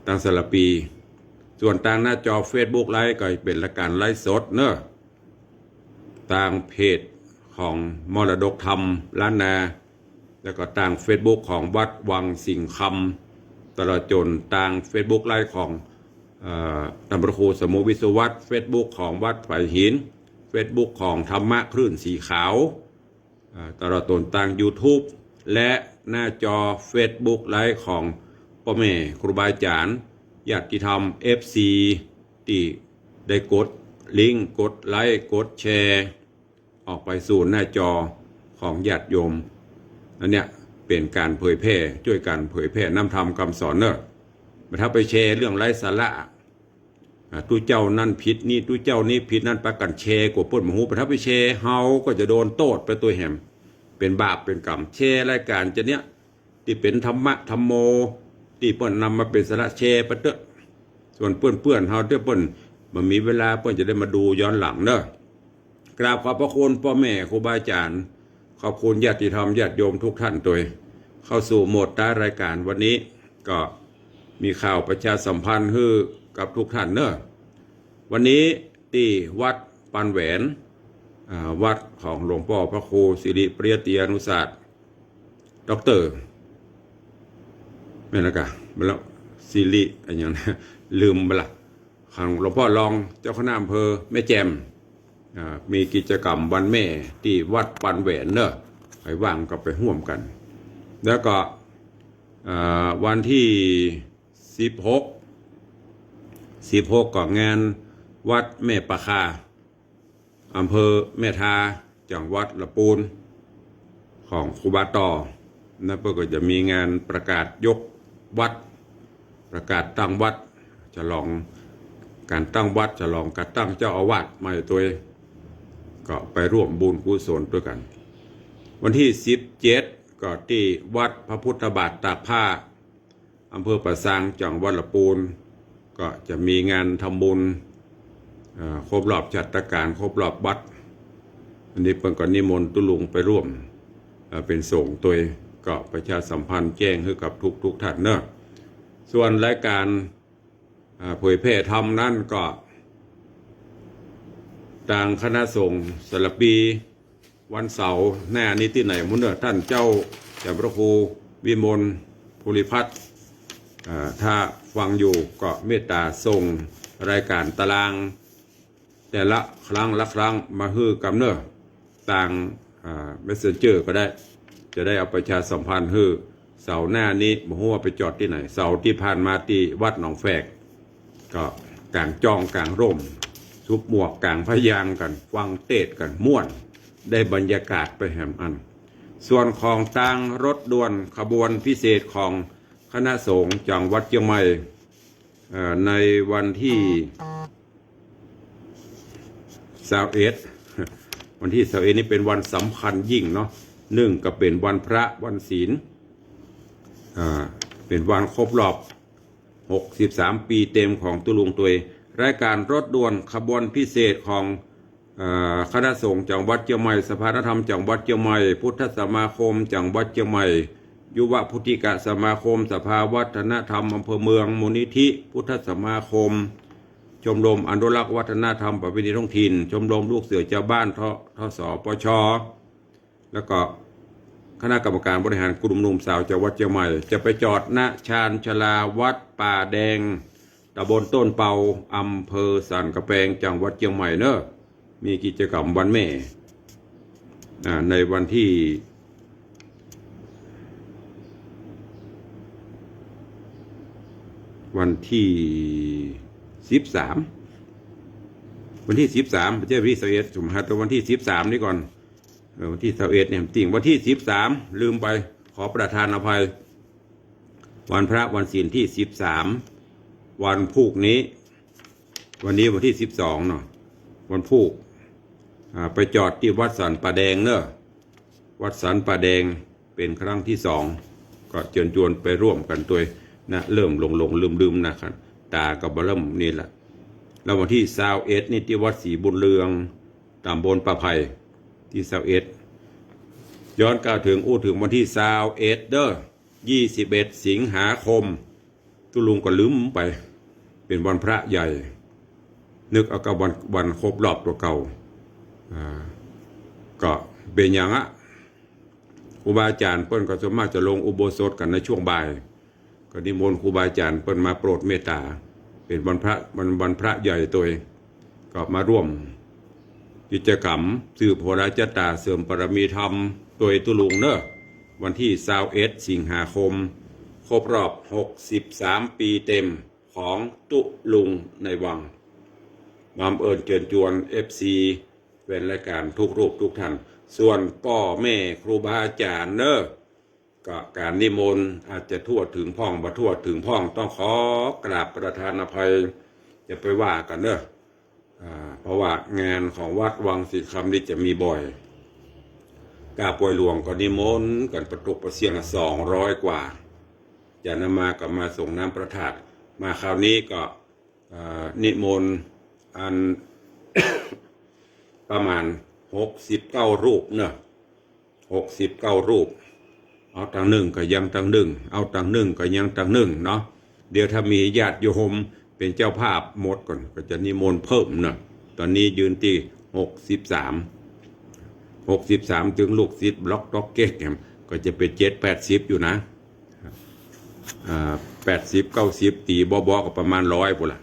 ตั้งสารปีส่วนทางหน้าจอ Facebook ไลฟ์ก็เป็นรายการไลฟ์สดเนอะทางเพจของมรดกธรรมล้านนาแล้วก็ทาง Facebook ของวัดวังสิงห์คำตลอดจนทาง Facebook ไลฟ์ของตำรวจครูสมุวิศวัต Facebook ของวัดไผ่หิน Facebook ของธรรมะคลื่นสีขาวตลอดจนทาง YouTube และหน้าจอ Facebook ไลฟ์ของพ่อแม่ครูบาอาจารย์ญาติธรรม FC ที่ได้กดลิงก์กดไลค์กดแชร์ออกไปสู่หน้าจอของญาติโยมอันเนี้ยเป็นการเผยแพร่ช่วยกันเผยแพร่นำธรรมคำสอนเนอะมาถ้าไปแชร์เรื่องไร้สาระตู้เจ้านั่นผิดนี่ตู้เจ้านี่ผิดนั่นประกันแชร์กว่าป้นหมูถ้าไปแชร์เฮาก็จะโดนโทษไปตัวแหมเป็นบาปเป็นกรรมแชร์รายการจะเนี้ยที่เป็นธรรมะธรรมโมที่เปิ้นนำมาเป็นสาระแชร์ไปเถอะส่วนเปื้อนเฮาเด้อเปิ้นมันมีเวลาเปิ้นจะได้มาดูย้อนหลังเนอะกราบขอบพระคุณพ่อแม่ครูบาอาจารย์ขอบคุณญาติธรรมญาติโยมทุกท่านตัวเข้าสู่โหมดท้ายรายการวันนี้ก็มีข่าวประชาสัมพันธ์ให้กับทุกท่านเนอะวันนี้ที่วัดปานแหวนวัดของหลวงพ่อพระครูสิริปริยติยานุศาสตร์ด็อกเตอร์ไม่นะกะมาแล้วสิริอะไรอย่างนี้ลืมไปละของหลวงพ่อรองเจ้าคณะอำเภอแม่แจ่มมีกิจกรรมวันแม่ที่วัดปานแหวนเนอะไปว่างก็ไปร่วมกันแล้วก็วันที่16ก็งานวัดแม่ปะคาอำเภอแม่ทาจังหวัดละปูนของครูบาต่อนั่นก็จะมีงานประกาศยกวัดประกาศตั้งวัดฉลองการตั้งวัดฉลองการตั้งเจ้าอาวาสใหม่ตัวก็ไปร่วมบุญกุศลด้วยกันวันที่17ก็ที่วัดพระพุทธบาทตากผ้าอำเภอปะซางจังหวัดละปูนก็จะมีงานทำบุญครบรอบจัดการครบรอบวัดอันนี้เพิ่นก็นิมนต์ตุลุงไปร่วมเป็นสงฆ์ตัวก็ประชาสัมพันธ์แจ้งให้กับทุกท่านเนอะส่วนรายการเผยแพร่ธรรมนั่นก็ทางคณะสงฆ์สารปีวันเสาร์หน้านี้ที่ไหนมุนเนอะท่านเจ้าแต่พระครูวิมลภูริพัฒน์ถ้าฟังอยู่ก็เมตตาส่งรายการตารางแต่ละครั้งมาฮื้อกำเนอะต่างเมสเซนเจอร์ก็ได้จะได้เอาประชาสัมพันธ์ฮื้อเสาร์หน้านี้บ่ฮู้ว่าไปจอดที่ไหนเสาร์ที่ผ่านมาที่วัดหนองแฝกก็กลางจองกลางร่มซุบหมวกกลางพยางกันฟังเทศกันม่วนได้บรรยากาศไปแหมอันส่วนของทางรถด่วนขบวนพิเศษของคณะสงฆ์จังหวัดเชียงใหม่ในวันที่21วันที่21นี้เป็นวันสำคัญยิ่งเนาะหนึ่งก็เป็นวันพระวันศีลเป็นวันครบรอบ63ปีเต็มของตุลุงตัวรายการรถด่วนขบวนพิเศษของคณะสงฆ์จังหวัดเชียงใหม่สภาธรรมจังหวัดเชียงใหม่พุทธสมาคมจังหวัดเชียงใหม่ ยุวพุทธิกสมาคมสภาวัฒนธรรมอำเภอเมืองมูลนิธิพุทธสมาคมชมรมอนุรักษ์วัฒนธรรมประเพณีท้องถิ่นชมรมลูกเสือชาวบ้านทสปชแล้วก็คณะกรรมการบริหารกลุ่มหนุ่มสาวจังหวัดเชียงใหม่จะไปจอดณชานชลาวัดป่าแดงตำบลต้นเปาอำเภอสันกระแพงจังหวัดเชียงใหม่เนอะมีกิจกรรมวันแม่ในวันที่13วันที่13ไม่ใช่วันที่21สมหัสวันที่13นี่ก่อนวันที่21เนี่ยติ่งวันที่13ลืมไปขอประทานอภัยวันพระวันศีลที่13วันพุกนี้วันนี้วันที่12เนาะวันพุกไปจอดที่วัดสันป่าแดงเนอะวัดสันป่าแดงเป็นครั้งที่2ก็เชิญชวนไปร่วมกันตัวนะเริ่มลงลืมนะครับตากับบเริ่มนี่แหละแล้ววันที่21นี่ที่วัดศรีบุญเรืองตำบลป่าไผ่ที่21ย้อนกล่าวถึงถึงวันที่21เด้อ21สิงหาคมตุลุงก็ลืมไปเป็นวันพระใหญ่นึกเอากับวันครบรอบตัวเก่าก็เป็นอย่างครูบาอาจารย์เปิ้นก็ส่วนมากจะลงอุโบสถกันในช่วงบ่ายก็นิมนต์ครูบาอาจารย์เปิ้นมาโปรดเมตตาเป็นวันพระใหญ่ตัวเองก็มาร่วมกิจกรรมสืบโหราจตาเสริมปรมีธรรมโดยตุลุงเนอะวันที่21สิงหาคมครบรอบ63ปีเต็มของตุลุงในวังมาเอิญเชิญชวน FC เป็นรายการทุกรูปทุกท่านส่วนพ่อแม่ครูบาอาจารย์เนอะก็การนิมนต์อาจจะทั่วถึงพ่องบ่ทั่วถึงพ่องต้องขอกราบประทานอภัยจะไปว่ากันเนอะเพราะว่างานของวัดวังสีคำนี่จะมีบ่อยกาป่วยหลวงก็นิมนต์กันประตุกประเสียง200กว่าจะนำมากับมาส่งน้ำประทาดมาคราวนี้ก็นิมนต์อัน ประมาณ69รูปเนอะ69รูปเอาตังหนึ่งก็ยังตังหนึ่งเอาตังหนึ่งก็ยังตังหนึ่งเนาะเดี๋ยวถ้ามีญาติโยมเป็นเจ้าภาพหมดก่อนก็จะนิมนต์เพิ่มเนอะตอนนี้ยืนที่63ถึงลูกศิษย์บล็อกด็อกเก็ตก็จะเป็น70-80อยู่นะ80-90ตีบ่ก็ประมาณ100พุ่นล่ะ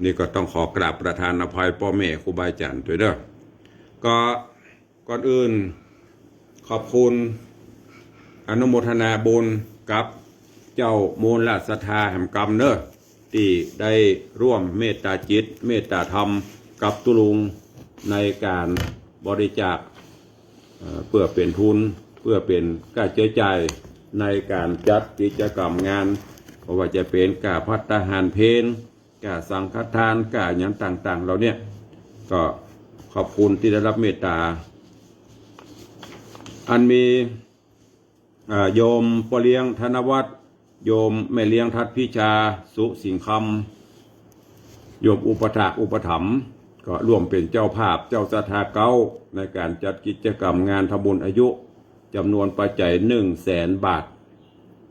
นี่ก็ต้องขอกราบประทานอภัยพ่อแม่ครูบาอาจารย์ด้วยเด้อก็ก่อนอื่นขอบคุณอนุโมทนาบุญกับเจ้ามูลศรัทธาแห่งกรรมเนอะที่ได้ร่วมเมตตาจิตเมตตาธรรมกับตุลุงในการบริจาคเพื่อเป็นทุนเพื่อเป็นค่าใช้จ่ายในการจัดกิจกรรมงานเพราะว่าจะเป็นการภัตตาหารเพลการสังฆทานการอย่างต่างๆเราเนี่ยก็ขอบคุณที่ได้รับเมตตาอันมีโยมปเลี้ยงธนวัฒน์โยมแม่เลี้ยงทัดพิชาสุสิงคำโยมอุปถากอุปถัมภ์ก็ร่วมเป็นเจ้าภาพเจ้าศรัทธาเก้าในการจัดกิจกรรมงานทำบุญอายุจำนวนปัจจัย100,000 บาท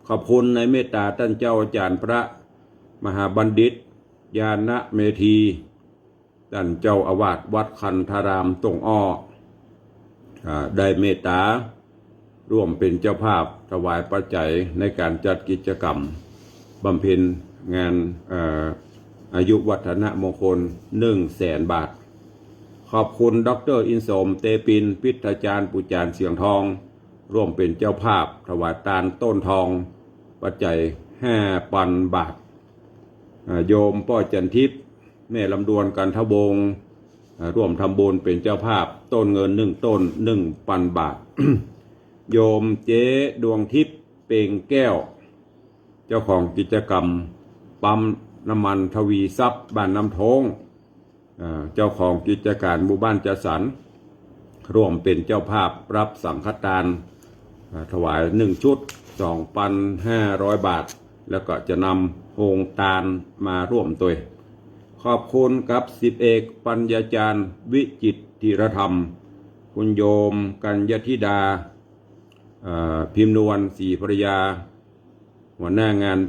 ขอบคุณในเมตตาท่านเจ้าอาจารย์พระมหาบัณฑิตญาณเมธีท่านเจ้าอาวาสวัดคันธารามตงอ้อได้เมตตาร่วมเป็นเจ้าภาพถวายปัจจัยในการจัดกิจกรรมบำเพ็ญงานอายุวัฒนมงคล100,000 บาทขอบคุณดร.อินสมเตปินพิทยาจารย์ปุจารเสียงทองร่วมเป็นเจ้าภาพถวายตาลต้นทองปัจจัย5,000 บาทโยมป้อจันทิพย์แม่ลำดวนกันทวงศ์ร่วมทำบุญเป็นเจ้าภาพต้นเงิน1ต้น 1,000 บาท โยมเจ๊ดวงทิพย์เป่งแก้วเจ้าของกิจกรรมปั๊มน้ำมันทวีทรัพย์บ้านน้ำทงเจ้าของกิจการหมู่บ้านจัดสรรร่วมเป็นเจ้าภาพรับสังฆทานถวาย1ชุด 2,500 บาทแล้วก็จะนำโฮงตาลมาร่วมตัวขอบคุณกับ10 เอกปัญญาจารย์วิจิตรธีรธรรมคุณโยมกัญญธิดา พิมพ์นวลศรีภรยาหัวหน้างาน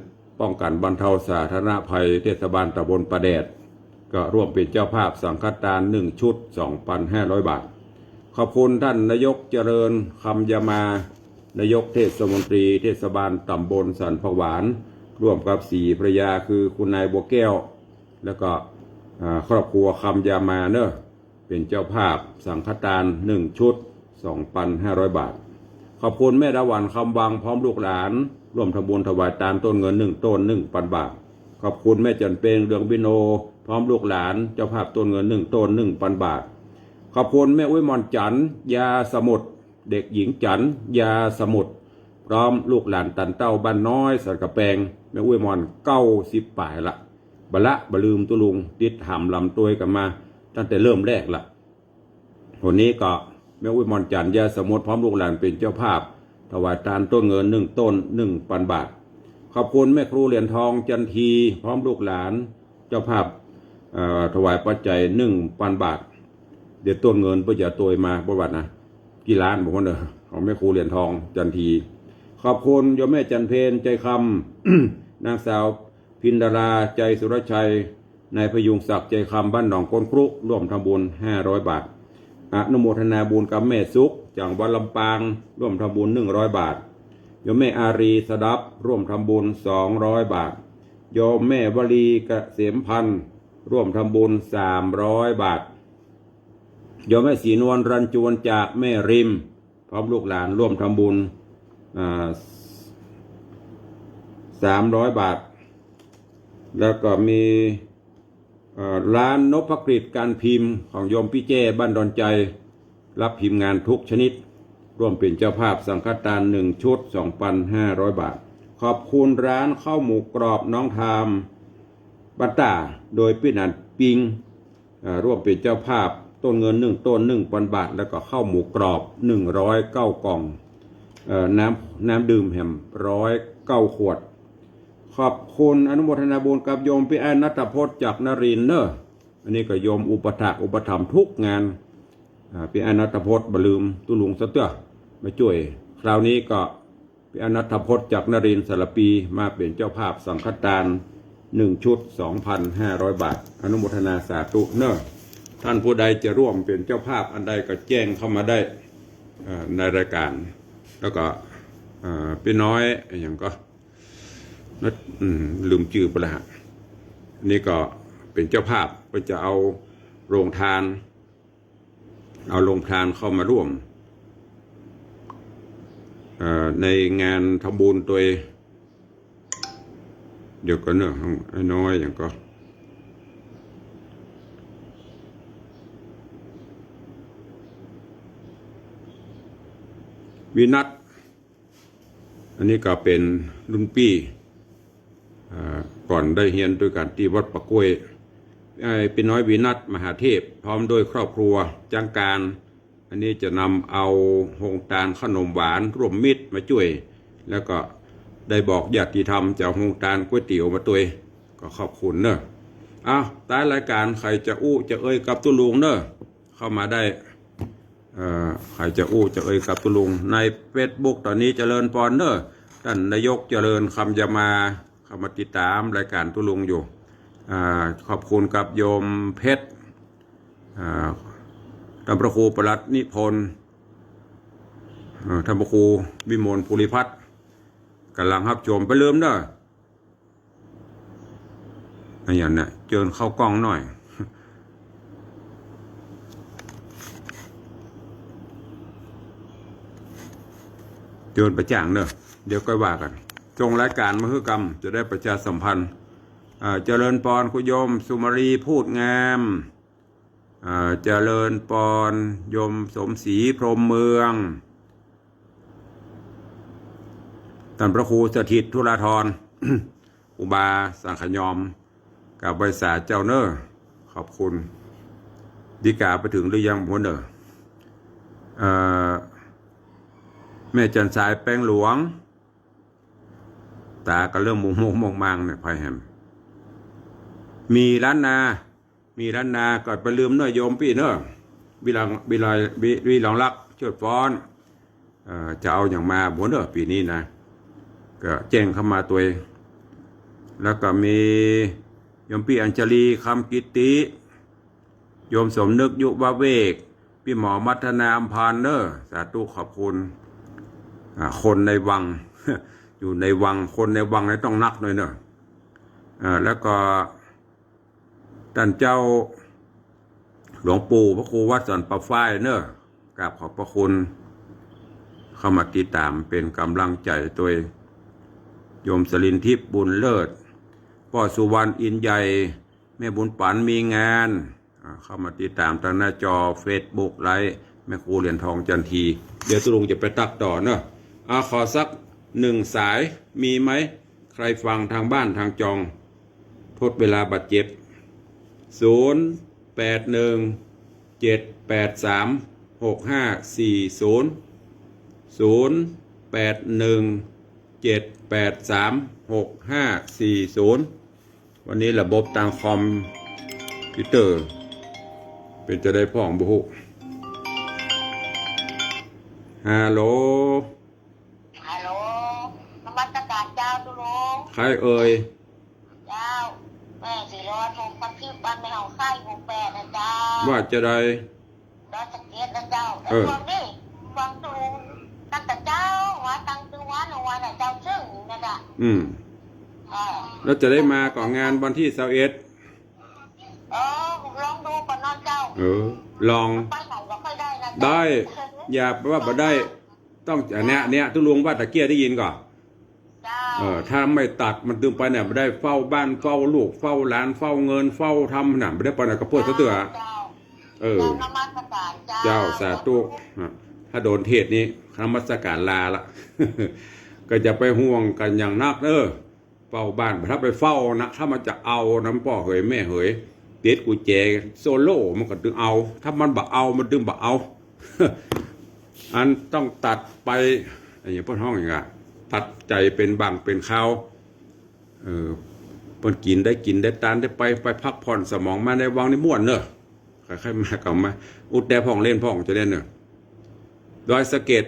ป้องกันบรรเทาสาธารณภัยเทศบาลตำบลประแดดก็ร่วมเป็นเจ้าภาพสังฆทาน1 ชุด 2,500 บาทขอบคุณท่านนายกเจริญคำยามานายกเทศมนตรีเทศบาลตำบลสันผวานร่วมกับศรีภรยาคือคุณนายบัวแก้วแล้วก็ครอบครัวคำยามาเนอะเป็นเจ้าภาพสังฆทาน1 ชุด 2,500 บาทขอบคุณแม่ดาวันคำวังพร้อมลูกหลานร่วมทำบุญถวายตามต้นเงิน1 ต้น 1,000 บาทขอบคุณแม่จันเปงเรืองบิโนพร้อมลูกหลานเจ้าภาพต้นเงิน1 ต้น 1,000 บาทขอบคุณแม่อุ้ยมอนจันยาสมุทรเด็กหญิงจันยาสมุทรพร้อมลูกหลานตันเต้าบ้านน้อยสันกระแปงแม่อุ้ยมอน90 ป่ายละบละบลืมตุลุงติดหำลำตัวกันมาตั้งแต่เริ่มแรกละวันนี้ก็แม่อุ้ยมอนจันยาสมุทรพร้อมลูกหลานเป็นเจ้าภาพถวายทานต้นเงิน1 ต้น 1,000 บาทขอบคุณแม่ครูเหรียญทองจันทีพร้อมลูกหลานเจ้าภาพถวายปัจจัย1,000 บาทเดี๋ยวต้นเงินเพื่อจะตัวมาประวัตินะกี่ล้านบอกว่าเนอะของแม่ครูเหรียญทองจันทีขอบคุณโยมแม่จันเพนใจคำ นางสาวพินดาราใจสุรชัยนายพยุงศักดิ์ใจคำบ้านหนองก้นครุร่วมทำบุญ500 บาทอนุโมทนาบุญกับแม่ซุกจากวัดลำปางร่วมทำบุญ100 บาทโยมแม่อารีสดับร่วมทำบุญ200 บาทโยมแม่วลีเกษมพันธ์ร่วมทำบุญ300 บาทโยมแม่ศรีนวลรันจวนจากแม่ริมพร้อมลูกหลานร่วมทำบุญ300 บาทแล้วก็มีร้านนพกฤษการพิมพ์ของโยมพี่เจ้บ้านดอนใจรับพิมพ์งานทุกชนิดร่วมเป็นเจ้าภาพสังฆทาน1 ชุด 2,500 บาทขอบคุณร้านข้าวหมูกรอบน้องทามบัตตาโดยพี่นันปิงร่วมเป็นเจ้าภาพต้นเงิน1 ต้น 1,000 บาทแล้วก็ข้าวหมูกรอบ109 กล่องน้ำดื่มแฮม109 ขวดขอบคุณอนุโมทนาบุญกับโยมพี่แอนณัฐพจน์จากนรินทร์เนอะอันนี้ก็โยมอุปถัมภ์ทุกงานพี่แอนณัฐพจน์บลืมตุลุงสะเตื้อมาช่วยคราวนี้ก็พี่แอนณัฐพจน์จากนรินทร์สารปีมาเป็นเจ้าภาพสังฆทาน1 ชุด 2,500 บาทอนุโมทนาสาธุเนอะท่านผู้ใดจะร่วมเป็นเจ้าภาพอันใดก็แจ้งเข้ามาได้ในรายการแล้วก็พี่น้อยอย่างก็ลืมชื่อไปแล้วนี่ก็เป็นเจ้าภาพก็จะเอาโรงทานเข้ามาร่วมในงานทำบุญตัวเดี๋ยวก็เนอะไอ้น้อยอย่างก็วินัทอันนี้ก็เป็นรุ่นพี่ก่อนได้เรียนด้วยกันที่วัดปะกล้วยเป็นน้อยวินัทมหาเทพพร้อมโดยครอบครัวจังการอันนี้จะนำเอาโฮงทานขนมหวานร่วมมิตรมาช่วยแล้วก็ได้บอกญาติธรรมจากโฮงทานก๋วยเตี๋ยวมาตัวก็ขอบคุณเนอะท้ายรายการใครจะจะเอ่ยกับตุลุงเนอะเข้ามาได้ใครจะจะเอ่ยกับตุลุงในเฟซบุ๊กตอนนี้เจริญพรเนอะท่านนายกเจริญคำยามาเข้ามาติดตามรายการตุลุงอยู่ขอบคุณกับโยมเพชรท่านพระครูประหลัดนิพนธ์ท่านพระครูวิมลภูริพัฒน์กำลังรับชมไปลืมเด้ออย่างนี้เจิญเข้ากล้องหน่อยเจิญประจ่างเด้อเดี๋ยวก็ว่ากันจงรายการมหกรรมจะได้ประชาสัมพันธ์เจริญปอนคุณโยมสุมารีพูดงามเจริญปอนโยมสมศรีพรหมเมืองท่านพระครูสถิตธุราธร อุบาสังขยอมกับบริษัทเจ้าเนอขอบคุณดีกาไปถึงหรือยังหัวเนอแม่จันสายแป้งหลวงตาก็เริ่มมองเนี่ยไพ่แฮมมีร้านนาก็ไปลืมเนอะโยมพี่เนอะวิลองรักเชิดฟ้อน จะเอาอย่างมาบนปีนี้นะก็แจ้งเข้ามาตัวเองแล้วก็มีโยมพี่อัญชลีคำกิติโยมสมนึกยุวเวกพี่หมอมัฒนาอัมพานเนอร์สาธุขอบคุณคนในวัง อยู่ในวังคนในวังนี่ต้องนักหน่อยเนอะแล้วก็ท่านเจ้าหลวงปู่พระครูวัดสันป่าฝ้ายเนอะกราบขอบพระคุณเข้ามาติดตามเป็นกำลังใจตัวเองโยมสลินทิพย์บุญเลิศพ่อสุวรรณอินใหญ่แม่บุญปันมีงานเข้ามาติดตามทางหน้าจอ Facebook ไลฟ์แม่ครูเหรียญทองจันทีเดี๋ยวตุลุงจะไปตักต่อเนอะขอสัก1 สายมีไหมใครฟังทางบ้านทางจองทดเวลาบาดเจ็บ0817836540วันนี้ระบบทางคอมพิวเตอร์เป็นจะได้พ่องบุกฮัลโหลนมัสการเจ้าตุลงใครเอ่ยเจ้าแม่สีรอถูกปักที่บ้านแม่เฮาไส้หกแปดนะเจ้าว่าจะได้ดอสเก็ตนะเจ้าแต่ฟังนี่ฟังตุลงตั้งแต่เจ้าว่าตั้งตัววันน่ะเจ้าซึ่งนะจ๊ะแล้วจะได้มาก่อนงานวันที่21ลองดูก่อนนอนเจ้าลองไปไหนก็ค่อยได้นะได้อย่าว่าบ่ได้ต้องเนี้ยทุลุงว่าตะเกียได้ยินก่อนถ้าไม่ตัดมันดึงไปเนี่ยไม่ได้เฝ้าบ้านเฝ้าลูกเฝ้าหลานเฝ้าเงินเฝ้าทำหนังไม่ได้ไปไหนก็พูดซะเถอะเจ้าสาธุถ้าโดนเทศนี้นมัสการลาละ ก็จะไปห่วงกันอย่างนักเฝ้าบ้านถ้าไปเฝ้านะถ้ามันจะเอาน้ำพ่อเหยแม่เหยเด็ดกุญแจโซโล่มันก็ดึงเอาถ้ามันบ่เอามันดึงบ่เอา อันต้องตัดไปอย่างพ่อท้องอย่างเงี้ยตัดใจเป็นบางเป็นข้าวเพิ่นกินได้ตานได้ไปพักผ่อนสมองมาในวังในม่วนเนอะใครๆมากับมาอุดแต่พ่องเล่นพ่องจะเล่นเนอะดอยสะเก็ด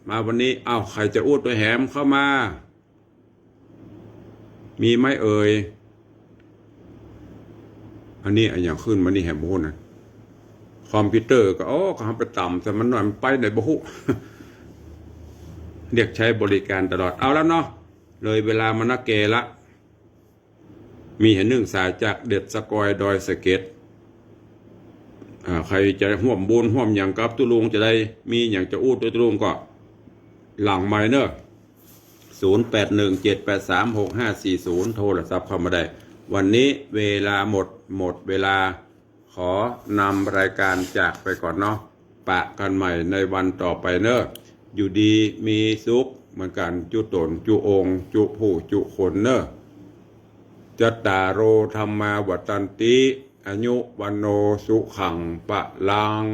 มาวันนี้ใครจะอุดตัวแหมเข้ามามีไหมเอ่ยอันนี้อย่างขึ้นมานี่แหมโบนะคอมพิวเตอร์ก็ก็ทำไปต่ำแต่มันหน่อยมันไปไหนบ่ฮู้ เรียกใช้บริการตลอดเอาแล้วเนาะเลยเวลามานักเกละมี1 สายจากเด็ดสกอยดอยสะเก็ดใครจะห่วมบุญห่วมอย่างกับตุลุงจะได้มีอย่างจะอู้ตุลุงก็หลังไมเนอร์0817836540โทรศัพท์เข้ามาได้วันนี้เวลาหมดเวลาขอนำรายการจากไปก่อนเนาะปะกันใหม่ในวันต่อไปเนอะอยู่ดีมีสุขเหมือนกันจุตนจุองจุผู้จุคนเนอะจัตตาโรธรรมาวัตันติอายุวันโนสุขังปะลัง